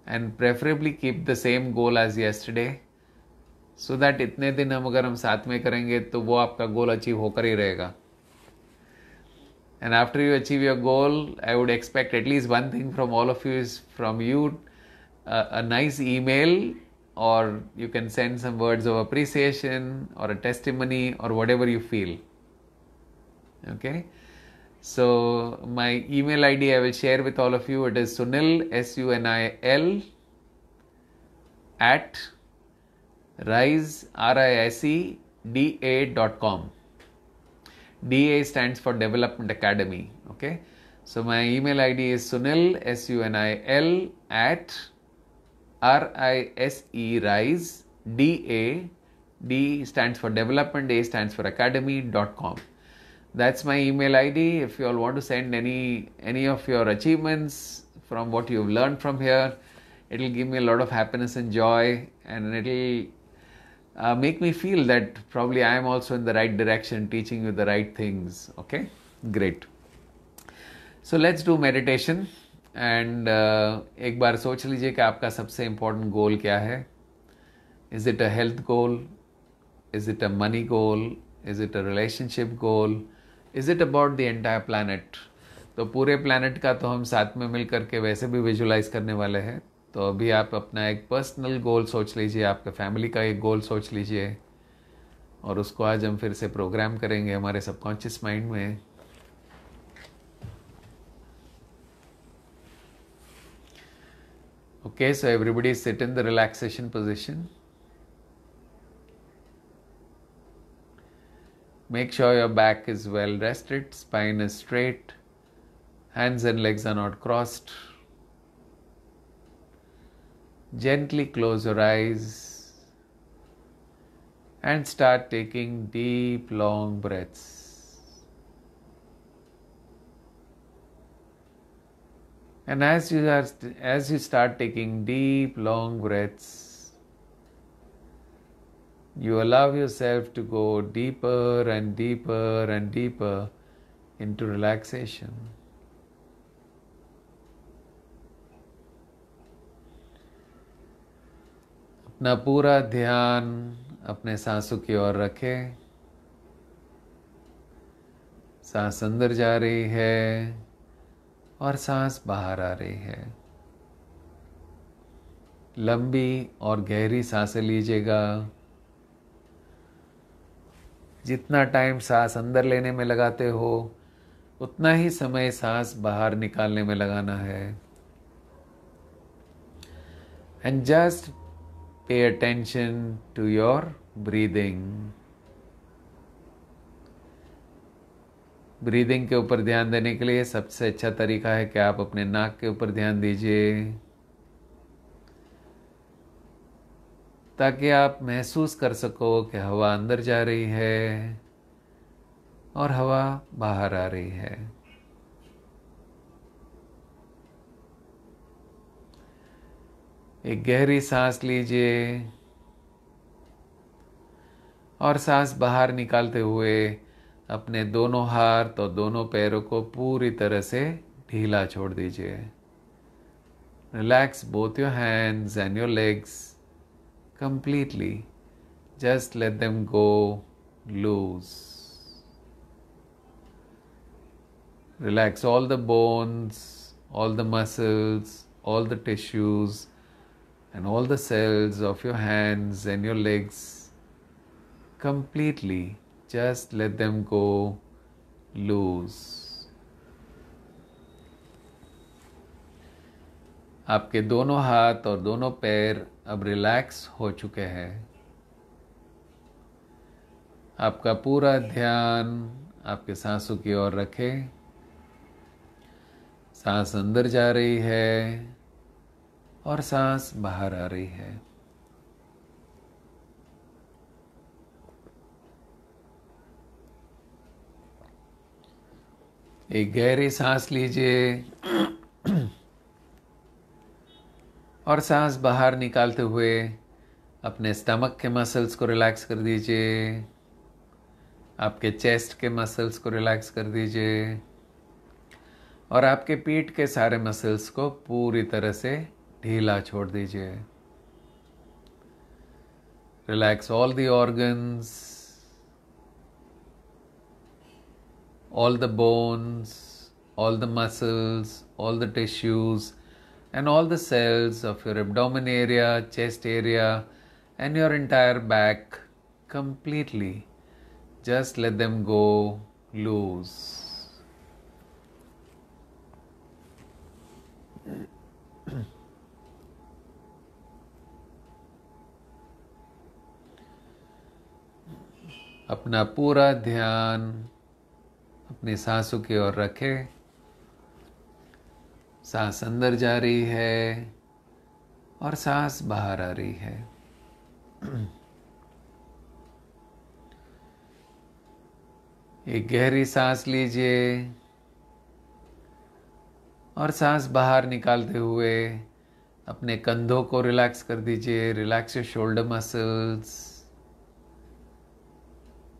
and preferably keep the same goal as yesterday, so that इतने दिन अगर हम साथ में करेंगे तो वो आपका गोल अचीव होकर ही रहेगा. And after you achieve your goal, I would expect at least one thing from all of you is from you a nice email, or you can send some words of appreciation or a testimony or whatever you feel. Okay, so my email ID I will share with all of you. It is Sunil, SUNIL at RISEDA.com. DA stands for Development Academy. Okay, so my email ID is Sunil, SUNIL at RISE D stands for Development, A stands for Academy.com. That's my email ID. If you all want to send any of your achievements from what you've learned from here, it'll give me a lot of happiness and joy, and it'll make me feel that probably I am also in the right direction, teaching you the right things. Okay, great. So let's do meditation. And एक बार सोच लीजिए कि आपका सबसे important गोल क्या है. Is it a health goal? Is it a money goal? Is it a relationship goal? Is it about the entire planet? तो पूरे planet का तो हम साथ में मिल करके वैसे भी विजुलाइज करने वाले हैं. तो अभी आप अपना एक पर्सनल गोल सोच लीजिए, आपके फैमिली का एक गोल सोच लीजिए, और उसको आज हम फिर से प्रोग्राम करेंगे हमारे सबकॉन्शियस माइंड में. Okay, so everybody sit in the relaxation position. Make sure your back is well rested, spine is straight, hands and legs are not crossed. Gently close your eyes and start taking deep, long breaths. And as you start taking deep, long breaths, you allow yourself to go deeper and deeper and deeper into relaxation. अपना पूरा ध्यान अपने सांसों की ओर रखें। सांस अंदर जा रही है और सांस बाहर आ रही है। लंबी और गहरी सांसें लीजिएगा। जितना टाइम सांस अंदर लेने में लगाते हो उतना ही समय सांस बाहर निकालने में लगाना है। And just pay attention to your breathing. Breathing के ऊपर ध्यान देने के लिए सबसे अच्छा तरीका है कि आप अपने नाक के ऊपर ध्यान दीजिए, ताकि आप महसूस कर सको कि हवा अंदर जा रही है और हवा बाहर आ रही है। एक गहरी सांस लीजिए और सांस बाहर निकालते हुए अपने दोनों हाथ और दोनों पैरों को पूरी तरह से ढीला छोड़ दीजिए। Relax both your hands and your legs completely. Just let them go loose. Relax all the bones, all the muscles, all the tissues, and all the cells of your hands and your legs completely. Just let them go loose. आपके दोनों हाथ और दोनों पैर अब relax हो चुके हैं। आपका पूरा ध्यान आपके सांसों की ओर रखें। सांस अंदर जा रही है और सांस बाहर आ रही है। एक गहरी सांस लीजिए और सांस बाहर निकालते हुए अपने स्टमक के मसल्स को रिलैक्स कर दीजिए। आपके चेस्ट के मसल्स को रिलैक्स कर दीजिए और आपके पीठ के सारे मसल्स को पूरी तरह से ढीला छोड़ दीजिए। Relax all the organs, all the bones, all the muscles, all the tissues, and all the cells of your abdomen area, chest area, and your entire back completely. Just let them go loose. अपना पूरा ध्यान अपनी सांसों की ओर रखें। सांस अंदर जा रही है और सांस बाहर आ रही है। एक गहरी सांस लीजिए और सांस बाहर निकालते हुए अपने कंधों को रिलैक्स कर दीजिए। Relax your shoulder muscles,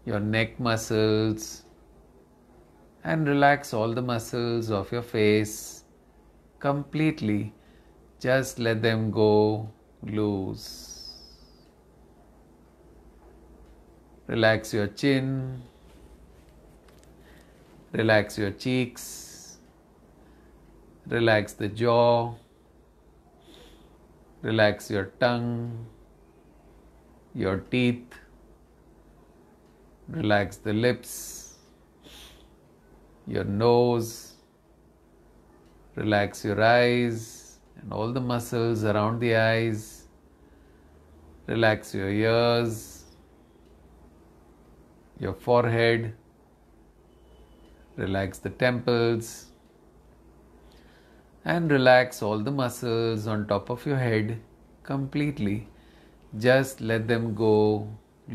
your neck muscles, and relax all the muscles of your face completely. Just let them go loose. Relax your chin, relax your cheeks, relax the jaw, relax your tongue, your teeth, relax the lips, your nose, relax your eyes and all the muscles around the eyes, relax your ears, your forehead, relax the temples, and relax all the muscles on top of your head completely. Just let them go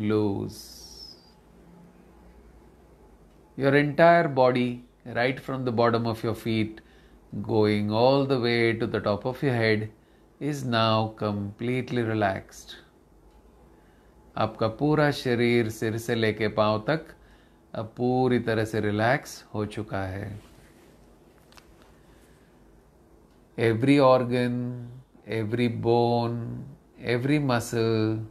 loose. Your entire body, right from the bottom of your feet, going all the way to the top of your head, is now completely relaxed. आपका पूरा शरीर सिर से लेके पांव तक अब पूरी तरह से रिलैक्स हो चुका है। Every organ, every bone, every muscle,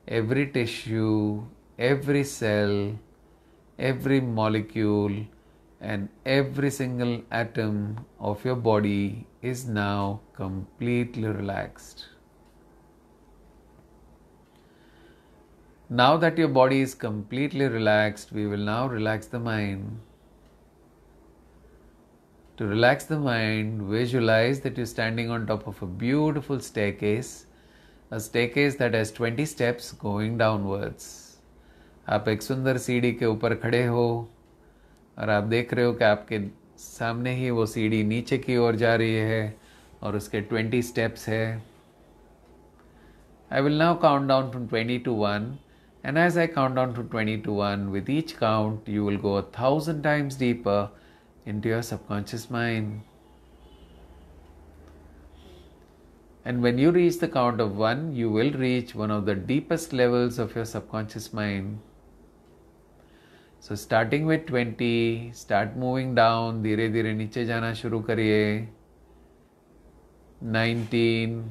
every tissue, every cell, every molecule, and every single atom of your body is now completely relaxed. Now that your body is completely relaxed, we will now relax the mind. To relax the mind, visualize that you're standing on top of a beautiful staircase, a staircase that has 20 steps going downwards. आप एक सुंदर सीढ़ी के ऊपर खड़े हो और आप देख रहे हो कि आपके सामने ही वो सीढ़ी नीचे की ओर जा रही है और उसके 20 स्टेप्स है. I will now count down from 20 to 1, and as I count down from 20 to 1, with each count you will go 1,000 times deeper into your subconscious mind. And when you reach the count of 1, you will reach one of the deepest levels of your subconscious mind. So starting with 20, start moving down, धीरे धीरे नीचे जाना शुरू करिए. 19,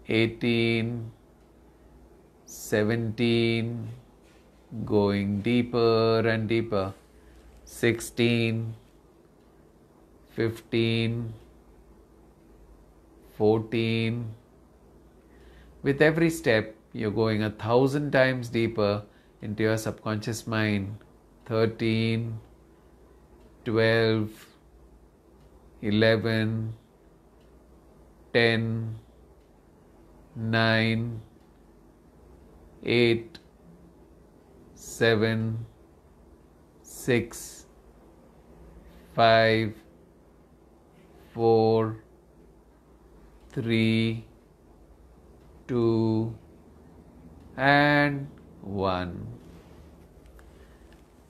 18, 17, going deeper and deeper. 16, 15, 14. With every step, you're going 1,000 times deeper into your subconscious mind. 13, 12, 11, 10, 9, 8, 7, 6, 5, 4, 3, 2, and 1.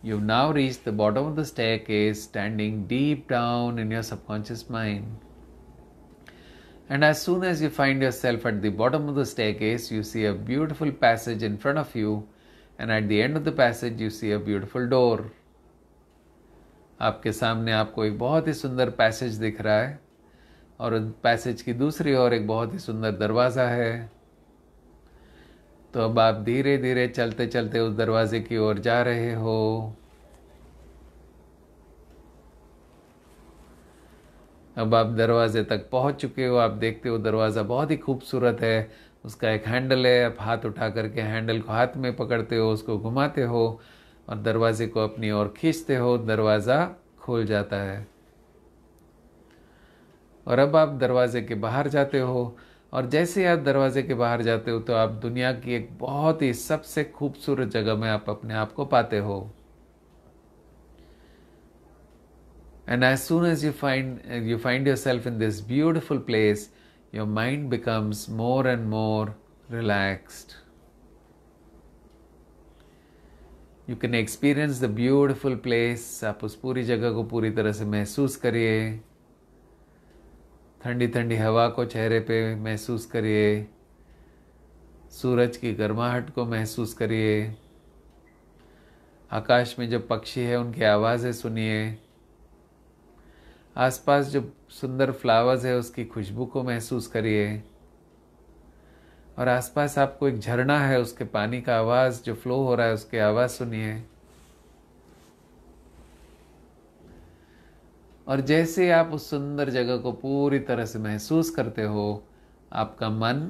You've now reached the bottom of the staircase, standing deep down in your subconscious mind. And as soon as you find yourself at the bottom of the staircase, you see a beautiful passage in front of you, and at the end of the passage you see a beautiful door. आपके सामने आपको एक बहुत ही सुंदर passage दिख रहा है और पैसेज की दूसरी ओर एक बहुत ही सुंदर दरवाज़ा है. तो अब आप धीरे धीरे चलते चलते उस दरवाजे की ओर जा रहे हो. अब आप दरवाजे तक पहुंच चुके हो. आप देखते हो दरवाज़ा बहुत ही खूबसूरत है. उसका एक हैंडल है. आप हाथ उठा करके हैंडल को हाथ में पकड़ते हो, उसको घुमाते हो और दरवाजे को अपनी ओर खींचते हो. दरवाज़ा खुल जाता है और अब आप दरवाजे के बाहर जाते हो. और जैसे ही आप दरवाजे के बाहर जाते हो तो आप दुनिया की एक बहुत ही सबसे खूबसूरत जगह में आप अपने आप को पाते हो. And as soon as you find yourself in this beautiful place, your mind becomes more and more relaxed. You can experience the beautiful place. आप उस पूरी जगह को पूरी तरह से महसूस करिए. ठंडी ठंडी हवा को चेहरे पे महसूस करिए. सूरज की गर्माहट को महसूस करिए. आकाश में जो पक्षी है उनकी आवाज़ें सुनिए. आसपास जो सुंदर फ्लावर्स है उसकी खुशबू को महसूस करिए. और आसपास आपको एक झरना है, उसके पानी का आवाज़ जो फ्लो हो रहा है उसकी आवाज़ सुनिए. और जैसे आप उस सुंदर जगह को पूरी तरह से महसूस करते हो, आपका मन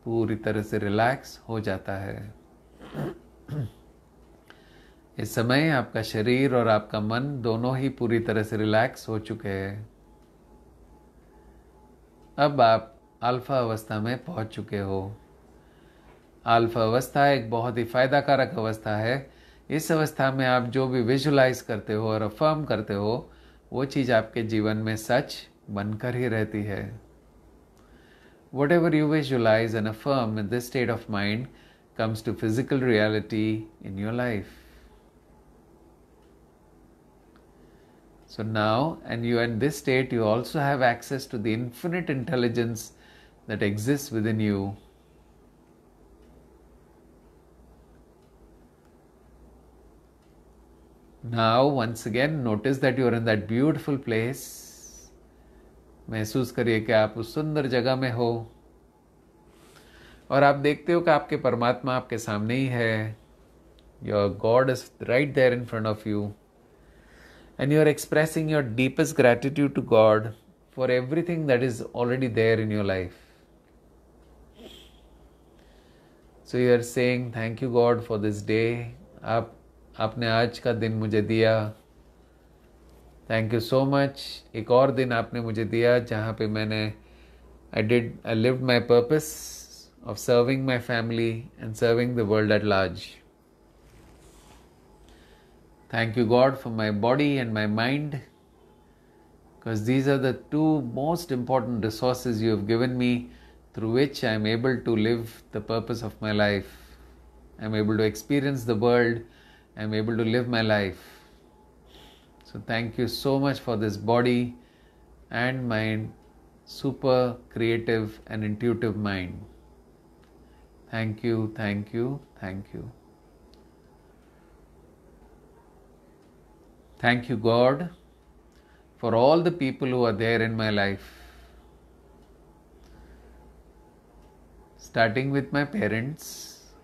पूरी तरह से रिलैक्स हो जाता है. इस समय आपका शरीर और आपका मन दोनों ही पूरी तरह से रिलैक्स हो चुके हैं. अब आप अल्फा अवस्था में पहुंच चुके हो. अल्फा अवस्था एक बहुत ही फायदाकारक अवस्था है. इस अवस्था में आप जो भी विजुलाइज करते हो और अफर्म करते हो वो चीज़ आपके जीवन में सच बनकर ही रहती है. Whatever you visualize and affirm in this state of mind comes to physical reality in your life. So now, and you in this state, you also have access to the infinite intelligence that exists within you. Now, once again, notice that you are in that beautiful place. महसूस करिए कि आप उस सुंदर जगह में हो. और आप देखते हो कि आपके परमात्मा आपके सामने ही है. Your God is right there in front of you, and you are expressing your deepest gratitude to God for everything that is already there in your life. So you are saying thank you God for this day. आपने आज का दिन मुझे दिया. Thank you so much. एक और दिन आपने मुझे दिया जहाँ पे मैंने I lived my purpose of serving my family and serving the world at large. Thank you God for my body and my mind, because these are the two most important resources you have given me, through which I am able to live the purpose of my life. I am able to experience the world. I am able to live my life. So thank you so much for this body and mind, super creative and intuitive mind. Thank you, thank you, thank you. Thank you God for all the people who are there in my life. Starting with my parents,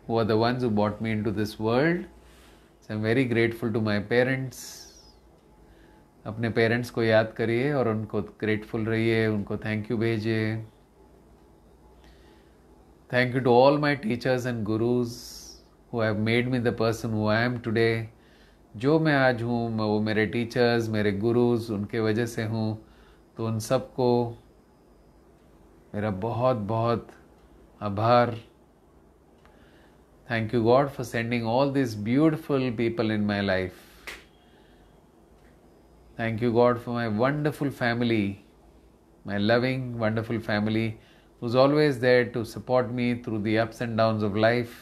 who are the ones who brought me into this world. So I'm very grateful to my parents. अपने parents को याद करिए और उनको grateful रहिए, उनको thank you भेजिए. Thank you to all my teachers and gurus who have made me the person who I am today. जो मैं आज हूँ वो मेरे टीचर्स, मेरे गुरुज, उनके वजह से हूँ. तो उन सबको मेरा बहुत बहुत आभार. Thank you God for sending all this beautiful people in my life. Thank you God for my wonderful family, my loving, wonderful family who's always there to support me through the ups and downs of life.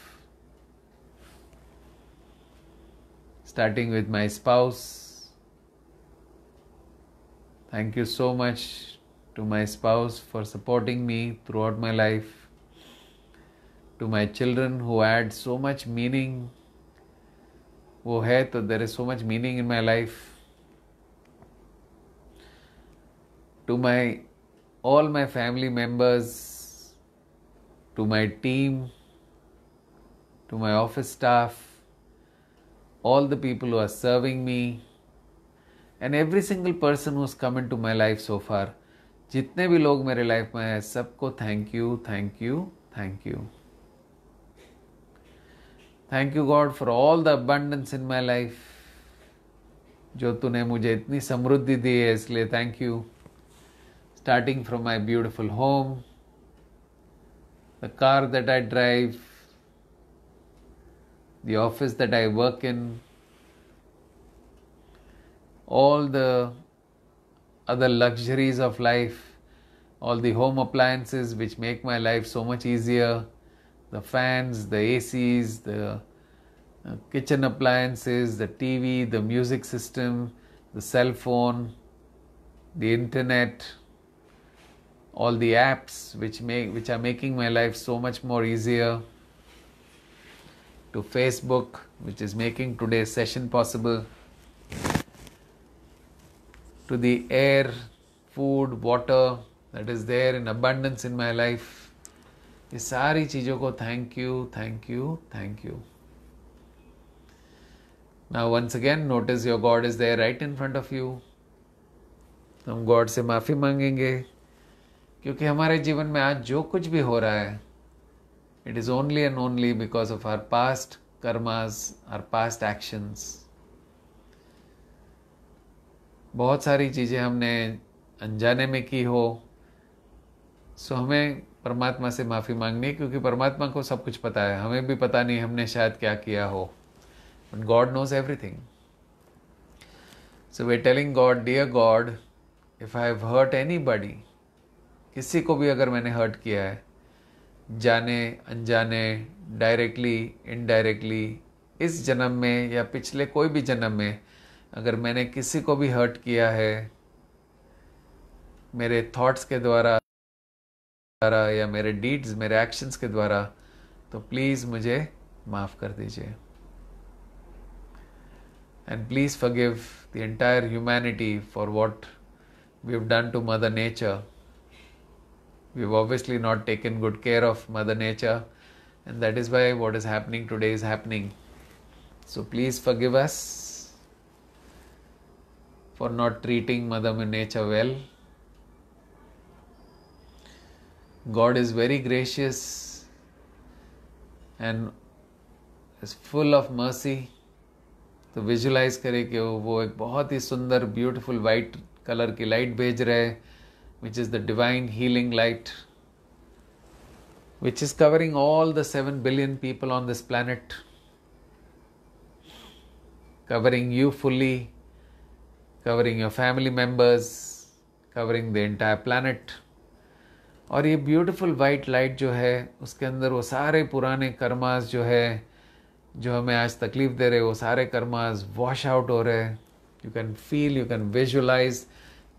Starting with my spouse. Thank you so much to my spouse for supporting me throughout my life. To my children who add so much meaning. वो है तो there is so much meaning in my life. To all my family members, to my team, to my office staff, all the people who are serving me, and every single person who's come into my life so far. जितने भी लोग मेरे life में हैं, सबको thank you, thank you, thank you. Thank you God for all the abundance in my life. जो तूने मुझे इतनी समृद्धि दी है, इसलिए thank you. Starting from my beautiful home, the car that I drive, the office that I work in, all the other luxuries of life, all the home appliances which make my life so much easier, the fans, the ACs, the kitchen appliances, the TV, the music system, the cell phone, the internet, all the apps which are making my life so much more easier, to Facebook, which is making today's session possible, to the air, food, water that is there in abundance in my life. ये सारी चीज़ों को thank you, thank you, thank you. Now once again notice your God is there right in front of you. हम God से माफ़ी मांगेंगे, क्योंकि हमारे जीवन में आज जो कुछ भी हो रहा है, it is only and only because of our past karmas, our past actions. बहुत सारी चीज़ें हमने अनजाने में की हो, सो हमें परमात्मा से माफ़ी मांगनी है, क्योंकि परमात्मा को सब कुछ पता है. हमें भी पता नहीं हमने शायद क्या किया हो, but God knows everything. So we are telling God, dear God, if I have hurt anybody, किसी को भी अगर मैंने हर्ट किया है, जाने अनजाने, डायरेक्टली इनडायरेक्टली, इस जन्म में या पिछले कोई भी जन्म में अगर मैंने किसी को भी हर्ट किया है मेरे थॉट्स के द्वारा या मेरे डीड्स, मेरे एक्शंस के द्वारा, तो प्लीज़ मुझे माफ़ कर दीजिए. And please forgive the entire humanity for what we have done to mother nature. We've obviously not taken good care of Mother Nature, and that is why what is happening today is happening. So please forgive us for not treating Mother Nature well. God is very gracious and is full of mercy. तो visualise करें कि वो एक बहुत ही सुंदर beautiful white colour की light भेज रहे हैं, which is the divine healing light, which is covering all the 7 billion people on this planet, covering you fully, covering your family members, covering the entire planet. और ये beautiful white light जो है उसके अंदर वो सारे पुराने कर्मास जो है जो हमें आज तकलीफ दे रहे, वो सारे कर्मास वॉश आउट हो रहे हैं. You can feel, you can visualise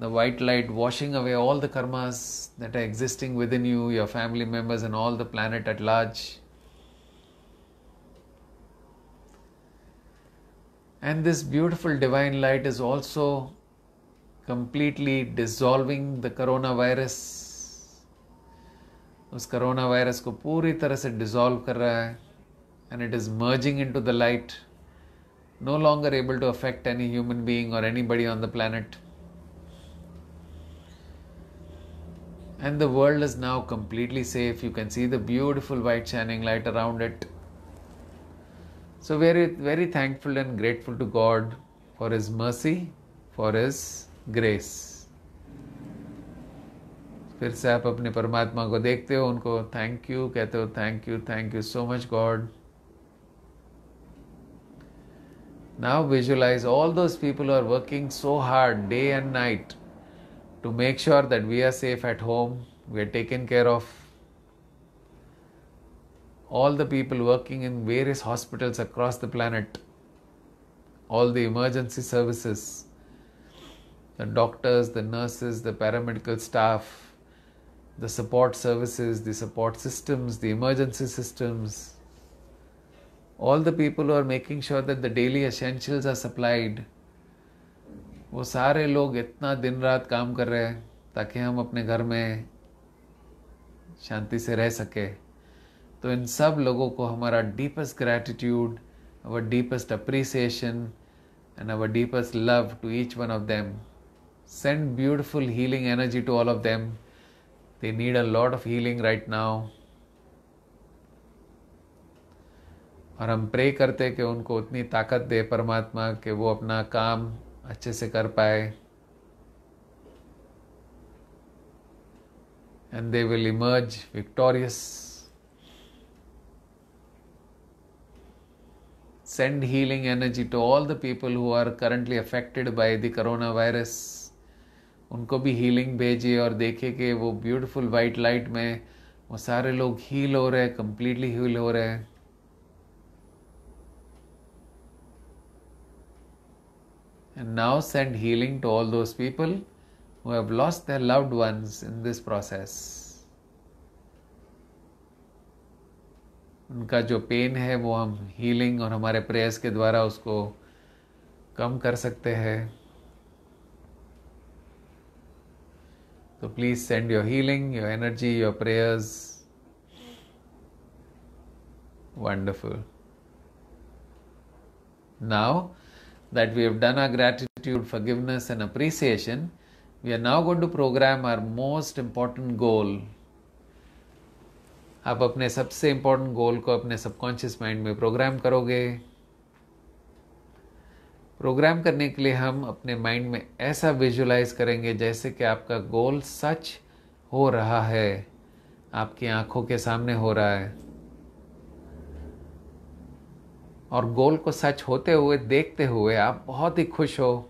the white light washing away all the karmas that are existing within you, your family members, and all the planet at large. And this beautiful divine light is also completely dissolving the coronavirus. उस corona virus को पूरी तरह से dissolve कर रहा है, and it is merging into the light, no longer able to affect any human being or anybody on the planet. And the world is now completely safe. You can see the beautiful white shining light around it. So very, very thankful and grateful to God for His mercy, for His grace. फिर से आप अपने परमात्मा को देखते हो, उनको thank you कहते हो, thank you so much God. Now visualize all those people who are working so hard day and night to make sure that we are safe at home, we are taken care of. All the people working in various hospitals across the planet, all the emergency services, the doctors, the nurses, the paramedical staff, the support services, the support systems, the emergency systems, all the people who are making sure that the daily essentials are supplied, वो सारे लोग इतना दिन रात काम कर रहे हैं ताकि हम अपने घर में शांति से रह सके. तो इन सब लोगों को हमारा deepest gratitude, our deepest appreciation and our deepest love to each one of them. Send beautiful healing energy to all of them. They need a lot of healing right now. और हम प्रे करते कि उनको उतनी ताकत दे परमात्मा कि वो अपना काम अच्छे से कर पाए, and they will emerge victorious. Send healing energy to all the people who are currently affected by the coronavirus. उनको भी हीलिंग भेजिए और देखिए कि वो ब्यूटीफुल वाइट लाइट में वो सारे लोग हील हो रहे हैं, कंप्लीटली हील हो रहे हैं. And now send healing to all those people who have lost their loved ones in this process. उनका जो पेन है वो हम हीलिंग और हमारे प्रेयर्स के द्वारा उसको कम कर सकते हैं. तो please send your healing, your energy, your prayers. Wonderful. Now that we have done our gratitude, forgiveness and appreciation, we are now going to program our most important goal. आप अपने सबसे इम्पोर्टेंट गोल को अपने सबकॉन्शियस माइंड में programme करोगे. Programme करने के लिए हम अपने माइंड में ऐसा विजुलाइज करेंगे जैसे कि आपका गोल सच हो रहा है, आपकी आंखों के सामने हो रहा है. और गोल को सच होते हुए देखते हुए आप बहुत ही खुश हो.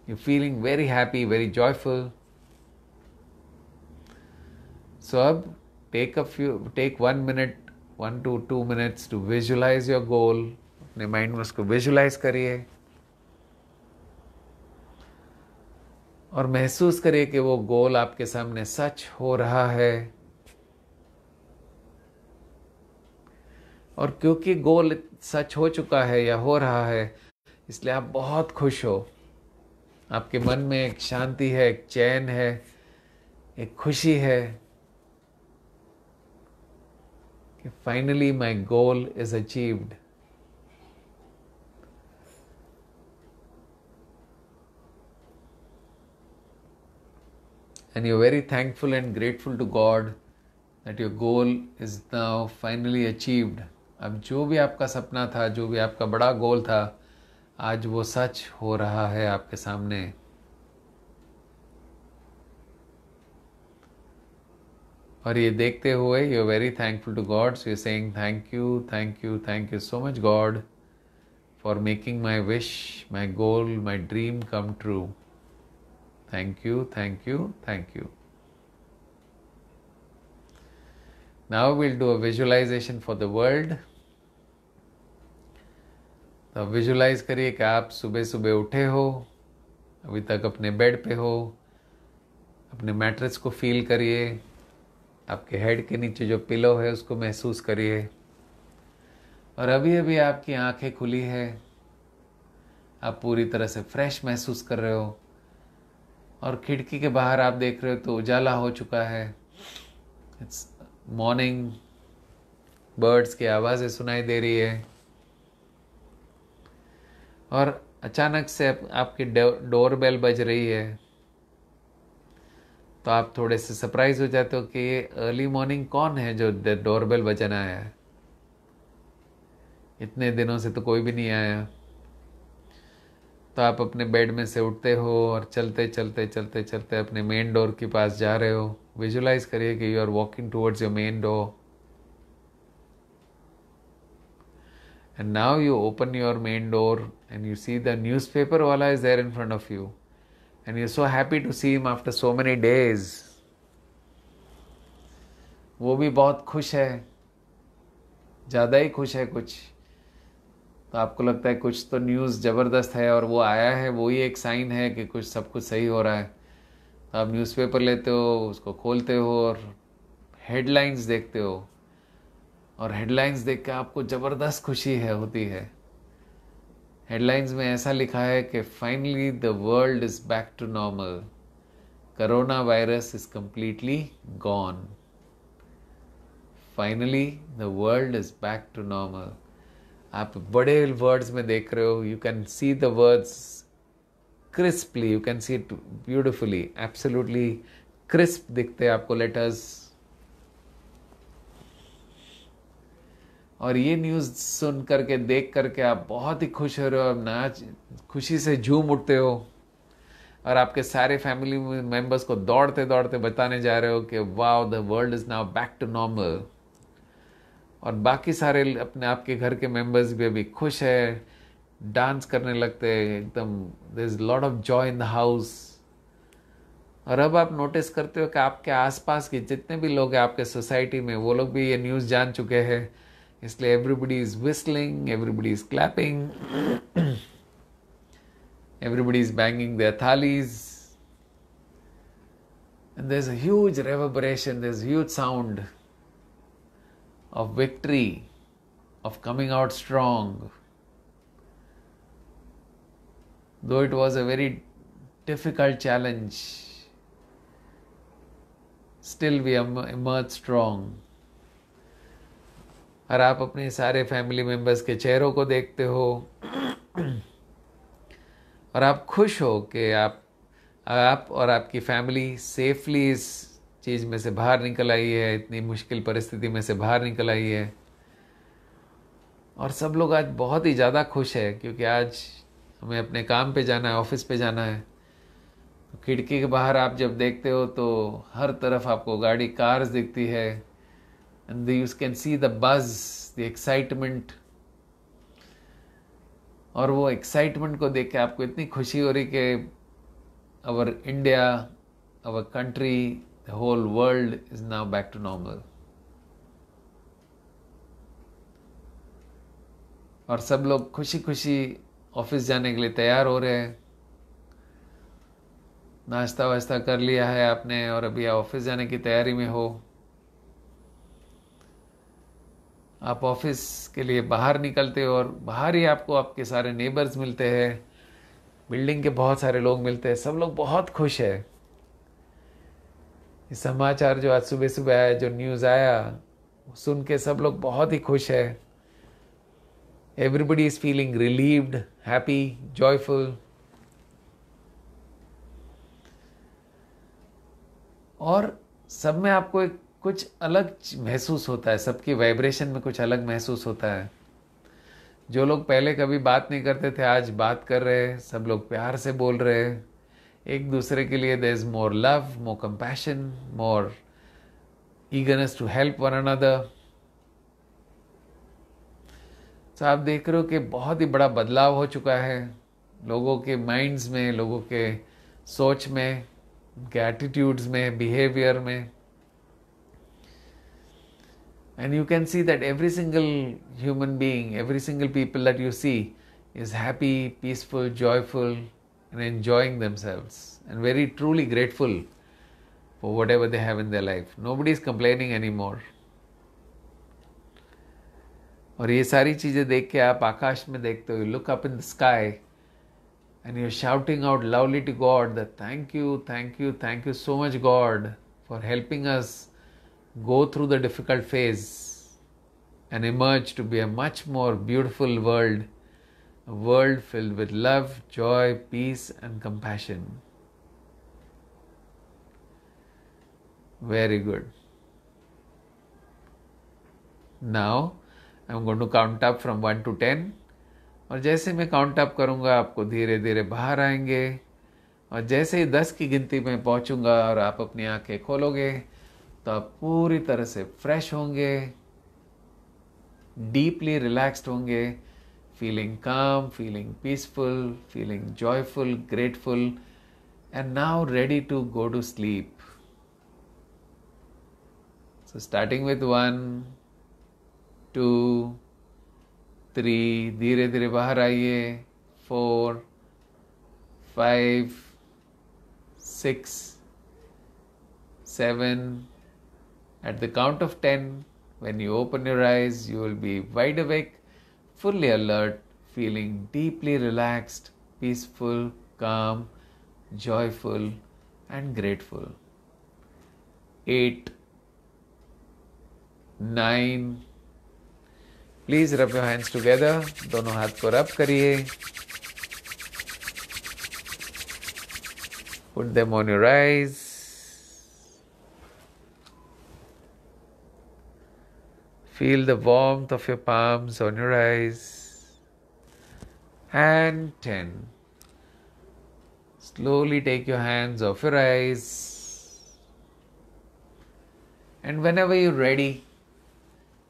You feeling very happy, very joyful. So अब take 1 minute, 1 to 2 minutes to visualize your goal. अपने माइंड में उसको विजुलाइज करिए और महसूस करिए कि वो गोल आपके सामने सच हो रहा है. और क्योंकि गोल सच हो चुका है या हो रहा है, इसलिए आप बहुत खुश हो. आपके मन में एक शांति है, एक चैन है, एक खुशी है कि finally my goal is achieved. And you're very thankful and grateful to God that your goal is now finally achieved. अब जो भी आपका सपना था, जो भी आपका बड़ा गोल था, आज वो सच हो रहा है आपके सामने। और ये देखते हुए you are very thankful to God, so you saying thank you, thank you, thank you so much God for making my wish, my goal, my dream come true. Thank you, thank you, thank you. Now we'll do a visualization for the world. तो visualise करिए कि आप सुबह सुबह उठे हो, अभी तक अपने बेड पे हो, अपने मैट्रेस को फील करिए, आपके हेड के नीचे जो पिलो है उसको महसूस करिए, और अभी अभी आपकी आंखें खुली है, आप पूरी तरह से फ्रेश महसूस कर रहे हो, और खिड़की के बाहर आप देख रहे हो तो उजाला हो चुका है। इट्स मॉर्निंग, बर्ड्स की आवाज़ें सुनाई दे रही है, और अचानक से आपकी डोर बेल बज रही है, तो आप थोड़े से सरप्राइज हो जाते हो कि ये अर्ली मॉर्निंग कौन है जो डोर बेल बजाना आया है। इतने दिनों से तो कोई भी नहीं आया। तो आप अपने बेड में से उठते हो और चलते चलते चलते चलते अपने मेन डोर के पास जा रहे हो। विजुलाइज करिए कि you are walking towards your main door, and now you open your main door and you see the newspaper wala is there in front of you, and you're so happy to see him after so many days. वो भी बहुत खुश है, ज़्यादा ही खुश है कुछ। तो आपको लगता है कुछ तो न्यूज़ ज़बरदस्त है और वो आया है, वो ही एक साइन है कि कुछ सब कुछ सही हो रहा है। तो आप न्यूज़पेपर लेते हो, उसको खोलते हो और हेडलाइंस देखते हो, और हेडलाइंस देख के आपको ज़बरदस्त खुशी होती है। हेडलाइंस में ऐसा लिखा है कि finally the world is back to normal, corona virus is completely gone, finally the world is back to normal. आप बड़े वर्ड्स में देख रहे हो, you can see the words crisply, you can see it beautifully, absolutely crisp दिखते हैं आपको letters. और ये न्यूज़ सुन करके देख करके आप बहुत ही खुश हो रहे हो, अब नाच खुशी से झूम उठते हो, और आपके सारे फैमिली मेंबर्स को दौड़ते दौड़ते बताने जा रहे हो कि wow the world is now back to normal. और बाकी सारे अपने आपके घर के मेंबर्स भी अभी खुश है, डांस करने लगते हैं एकदम, there is lot of joy in the house. और अब आप नोटिस करते हो कि आपके आसपास के जितने भी लोग हैं आपके सोसाइटी में, वो लोग भी ये न्यूज़ जान चुके हैं, इसलिए everybody is whistling, everybody is clapping, everybody is banging their thalis, and there is a huge reverberation, there's huge sound of victory, of coming out strong. Though it was a very difficult challenge, still we emerged strong. और आप अपने सारे family members के चेहरों को देखते हो और आप खुश हो कि आप और आपकी फैमिली सेफली इस चीज़ में से बाहर निकल आई है, इतनी मुश्किल परिस्थिति में से बाहर निकल आई है। और सब लोग आज बहुत ही ज़्यादा खुश है, क्योंकि आज हमें अपने काम पे जाना है, ऑफिस पे जाना है। तो खिड़की के बाहर आप जब देखते हो तो हर तरफ आपको गाड़ी, कार्स दिखती है, and you can see the buzz, the excitement. और वो एक्साइटमेंट को देख के आपको इतनी खुशी हो रही कि our India, our country, the whole world is now back to normal. और सब लोग खुशी खुशी ऑफिस जाने के लिए तैयार हो रहे हैं। नाश्ता वाश्ता कर लिया है आपने और अभी ऑफिस जाने की तैयारी में हो। आप ऑफिस के लिए बाहर निकलते हो और बाहर ही आपको आपके सारे नेबर्स मिलते हैं, बिल्डिंग के बहुत सारे लोग मिलते हैं, सब लोग बहुत खुश है। ये समाचार जो आज सुबह सुबह आया, जो न्यूज़ आया, सुन के सब लोग बहुत ही खुश है. Everybody is feeling relieved, happy, joyful. और सब में आपको एक कुछ अलग महसूस होता है, सबकी वाइब्रेशन में कुछ अलग महसूस होता है. जो लोग पहले कभी बात नहीं करते थे आज बात कर रहे हैं, सब लोग प्यार से बोल रहे हैं एक दूसरे के लिए. There is more love, more compassion, more eagerness to help one another. तो आप देख रहे हो कि बहुत ही बड़ा बदलाव हो चुका है लोगों के माइंड्स में, लोगों के सोच में, उनके एटीट्यूड्स में, बिहेवियर में. And you can see that every single human being, every single people that you see is happy, peaceful, joyful, and enjoying themselves and very truly grateful for whatever they have in their life. Nobody is complaining anymore. और ये सारी चीज़ें देख के आप आकाश में देखते हो, you look up in the sky and you're shouting out loudly to God that thank you, thank you, thank you so much God for helping us go through the difficult phase and emerge to be a much more beautiful world, a world filled with love, joy, peace and compassion. Very good. Now I'm going to count up from 1 to 10 और जैसे मैं count up करूँगा आपको धीरे धीरे बाहर आएंगे और जैसे ही 10 की गिनती में पहुँचूंगा और आप अपनी आंखें खोलोगे तो आप पूरी तरह से फ्रेश होंगे, डीपली रिलैक्स्ड होंगे, feeling calm, feeling peaceful, feeling joyful, grateful and now ready to go to sleep. So starting with 1, 2, 3, धीरे धीरे बाहर आइए, 4, 5, 6, 7. At the count of 10, when you open your eyes, you will be wide awake, fully alert, feeling deeply relaxed, peaceful, calm, joyful, and grateful. 8, 9. Please rub your hands together. दोनों हाथ को rub करिए. Put them on your eyes. Feel the warmth of your palms on your eyes. And 10. Slowly take your hands off your eyes. And whenever you're ready,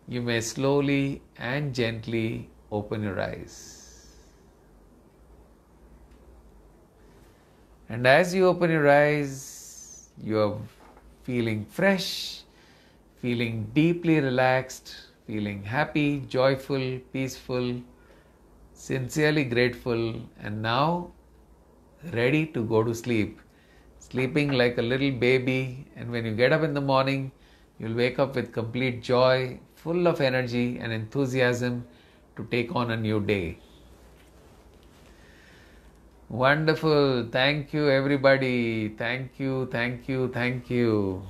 you may slowly and gently open your eyes. And as you open your eyes, you are feeling fresh, feeling deeply relaxed, feeling happy, joyful, peaceful, sincerely grateful, and now ready to go to sleep. Sleeping like a little baby, and when you get up in the morning, you'll wake up with complete joy, full of energy and enthusiasm to take on a new day. Wonderful. Thank you, everybody. Thank you, thank you, thank you.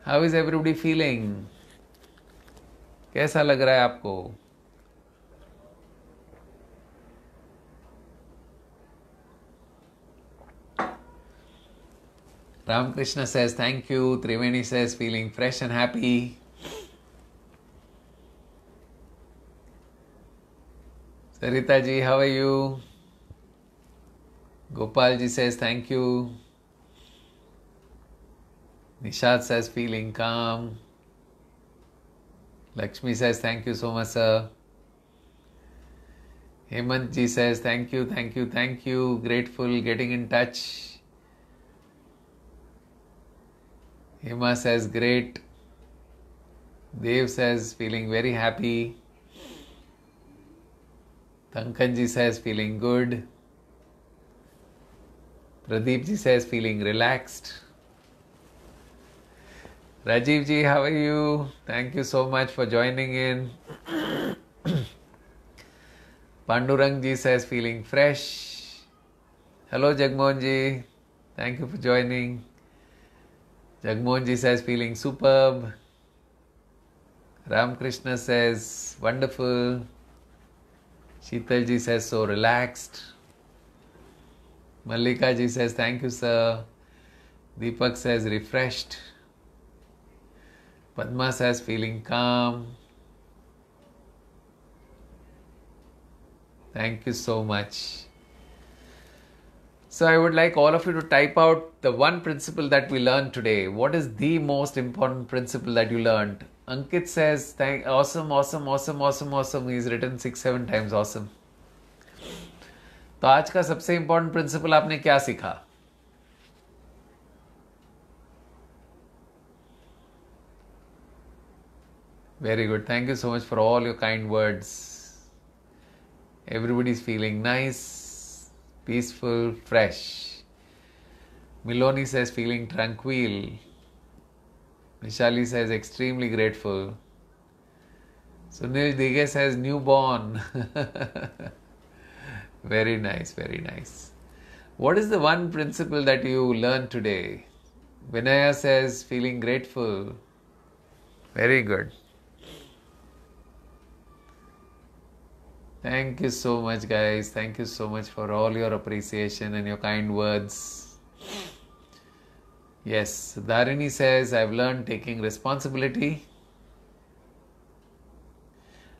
How is everybody feeling? कैसा लग रहा है आपको? Ramakrishna says thank you. Triveni says feeling fresh and happy. Sarita ji, how are you? Gopal ji says thank you. Nishad says feeling calm. Lakshmi says thank you so much, sir. Hemant ji says thank you, thank you, thank you. Grateful, getting in touch. Hema says great. Dev says feeling very happy. Tankan ji says feeling good. Pradeep ji says feeling relaxed. Rajiv ji, how are you? Thank you so much for joining in. Pandurang ji says feeling fresh. Hello Jagmohan ji. Thank you for joining. Jagmohan ji says feeling superb. Ramkrishna says wonderful. Sheetal ji says so relaxed. Mallika ji says thank you sir. Deepak says refreshed. Padma says feeling calm. Thank you so much. So I would like all of you to type out the one principle that we learned today. What is the most important principle that you learned? Ankit says, awesome, awesome, awesome, awesome, awesome. He's written 6-7 times awesome. तो आज का सबसे important principle आपने क्या सीखा? Very good. Thank you so much for all your kind words. Everybody's feeling nice, peaceful, fresh. Miloni says feeling tranquil. Vishali says extremely grateful. Sunil Dighe says newborn. Very nice, very nice. What is the one principle that you learned today? Vinaya says feeling grateful. Very good. Thank you so much, guys. Thank you so much for all your appreciation and your kind words. Yes, Dharini says, I've learned taking responsibility.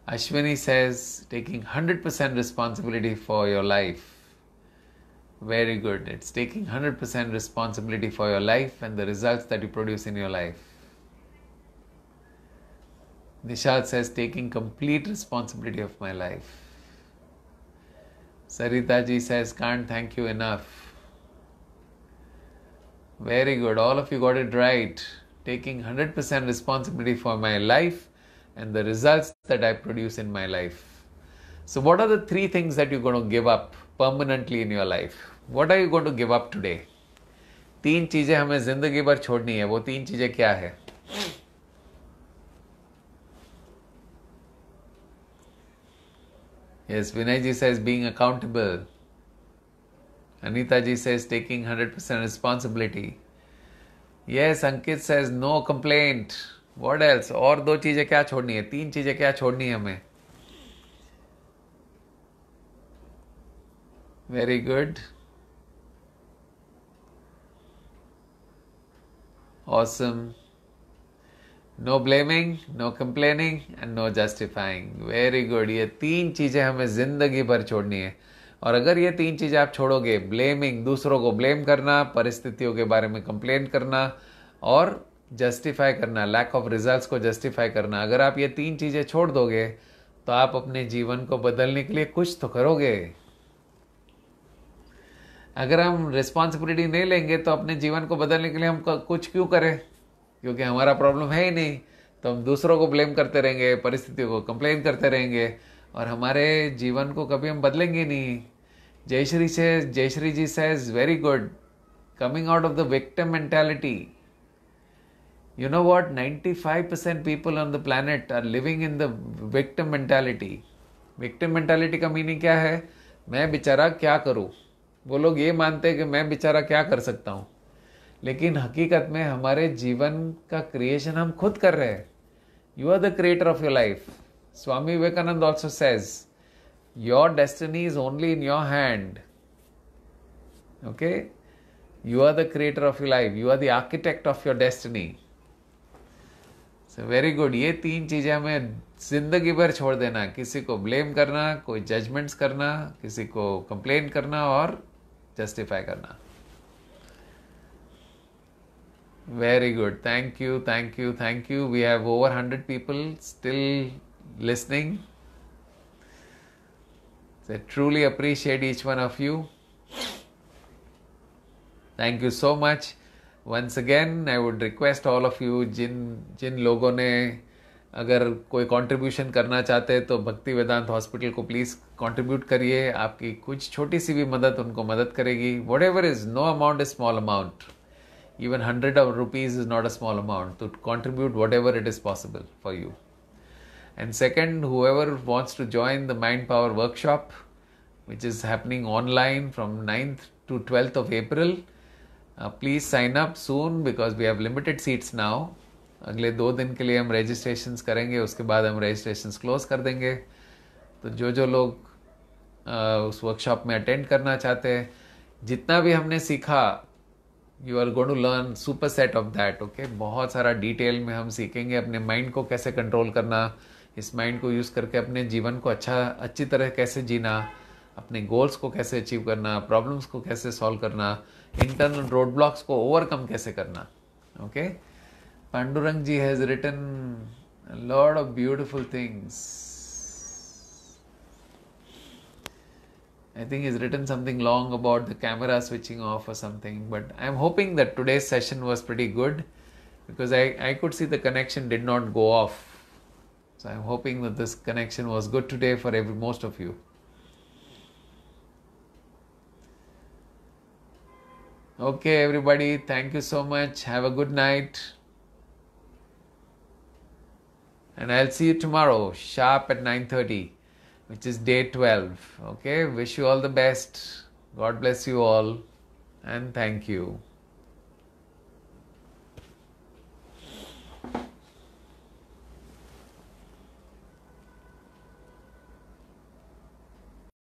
Ashwini says, taking 100% responsibility for your life. Very good. It's taking 100% responsibility for your life and the results that you produce in your life. Nishad says, taking complete responsibility of my life. Sarita ji says, can't thank you enough. Very good. All of you got it right. Taking 100% responsibility for my life and the results that I produce in my life. So what are the 3 things that you're going to give up permanently in your life? What are you going to give up today? 3 चीजें हमें जिंदगी भर छोड़नी है. वो 3 चीजें क्या है? Yes, Vinay ji says being accountable. Anita ji says taking 100% responsibility. Yes, Ankit says no complaint. What else? और 2 चीजें क्या छोड़नी है? 3 चीजें क्या छोड़नी है हमें? Very good. Awesome. No blaming, no complaining and no justifying. Very good. ये 3 चीजें हमें जिंदगी भर छोड़नी है. और अगर ये 3 चीजें आप छोड़ोगे, ब्लेमिंग, दूसरों को ब्लेम करना, परिस्थितियों के बारे में कंप्लेन करना और जस्टिफाई करना, लैक ऑफ रिजल्ट्स को जस्टिफाई करना, अगर आप ये 3 चीजें छोड़ दोगे तो आप अपने जीवन को बदलने के लिए कुछ तो करोगे. अगर हम रिस्पॉन्सिबिलिटी नहीं लेंगे तो अपने जीवन को बदलने के लिए हम कुछ क्यों करें? क्योंकि हमारा प्रॉब्लम है ही नहीं. तो हम दूसरों को ब्लेम करते रहेंगे, परिस्थितियों को कंप्लेन करते रहेंगे और हमारे जीवन को कभी हम बदलेंगे नहीं. Jayashree ji says very good. Coming out of the victim mentality. You know what? 95% people on the planet are living in the victim mentality. Victim mentality का मीनिंग क्या है? मैं बेचारा क्या करूं? वो लोग ये मानते हैं कि मैं बेचारा क्या कर सकता हूं, लेकिन हकीकत में हमारे जीवन का क्रिएशन हम खुद कर रहे हैं. You are the creator of your life. Swami Vivekananda also says your destiny is only in your hand. Okay, you are the creator of your life. You are the architect of your destiny. So very good. ये 3 चीजें हमें जिंदगी भर छोड़ देना. किसी को blame करना, कोई जजमेंट्स करना, किसी को कंप्लेन करना और जस्टिफाई करना. Very good. Thank you, thank you, thank you. We have over 100 people still listening. So I truly appreciate each one of you. Thank you so much. Once again, I would request all of you, जिन लोगों ने अगर कोई contribution करना चाहते हैं तो भक्ति वेदांत hospital को प्लीज़ कंट्रीब्यूट करिए. आपकी कुछ छोटी सी भी मदद उनको मदद करेगी. Whatever is, no amount is small amount. Even 100 rupees is not a small amount to contribute whatever it is possible for you. And second, whoever wants to join the Mind Power Workshop, which is happening online from 9th to 12th of April, please sign up soon because we have limited seats now. अगले 2 दिन के लिए हम registrations करेंगे, उसके बाद हम registrations close कर देंगे. तो जो लोग उस वर्कशॉप में अटेंड करना चाहते हैं, जितना भी हमने सीखा, you are going to learn super set of that. Okay, बहुत सारा डिटेल में हम सीखेंगे अपने माइंड को कैसे कंट्रोल करना, इस माइंड को यूज़ करके अपने जीवन को अच्छी तरह कैसे जीना, अपने गोल्स को कैसे अचीव करना, प्रॉब्लम्स को कैसे सॉल्व करना, इंटरनल रोड ब्लॉक्स को ओवरकम कैसे करना. Okay, Pandurang ji has written lot of beautiful things. I think he's written something long about the camera switching off or something, but I'm hoping that today's session was pretty good because I could see the connection did not go off. So I'm hoping that this connection was good today for most of you. Okay, everybody, thank you so much. Have a good night. And I'll see you tomorrow, sharp at 9:30. Which is day 12. Okay, wish you all the best. God bless you all and thank you.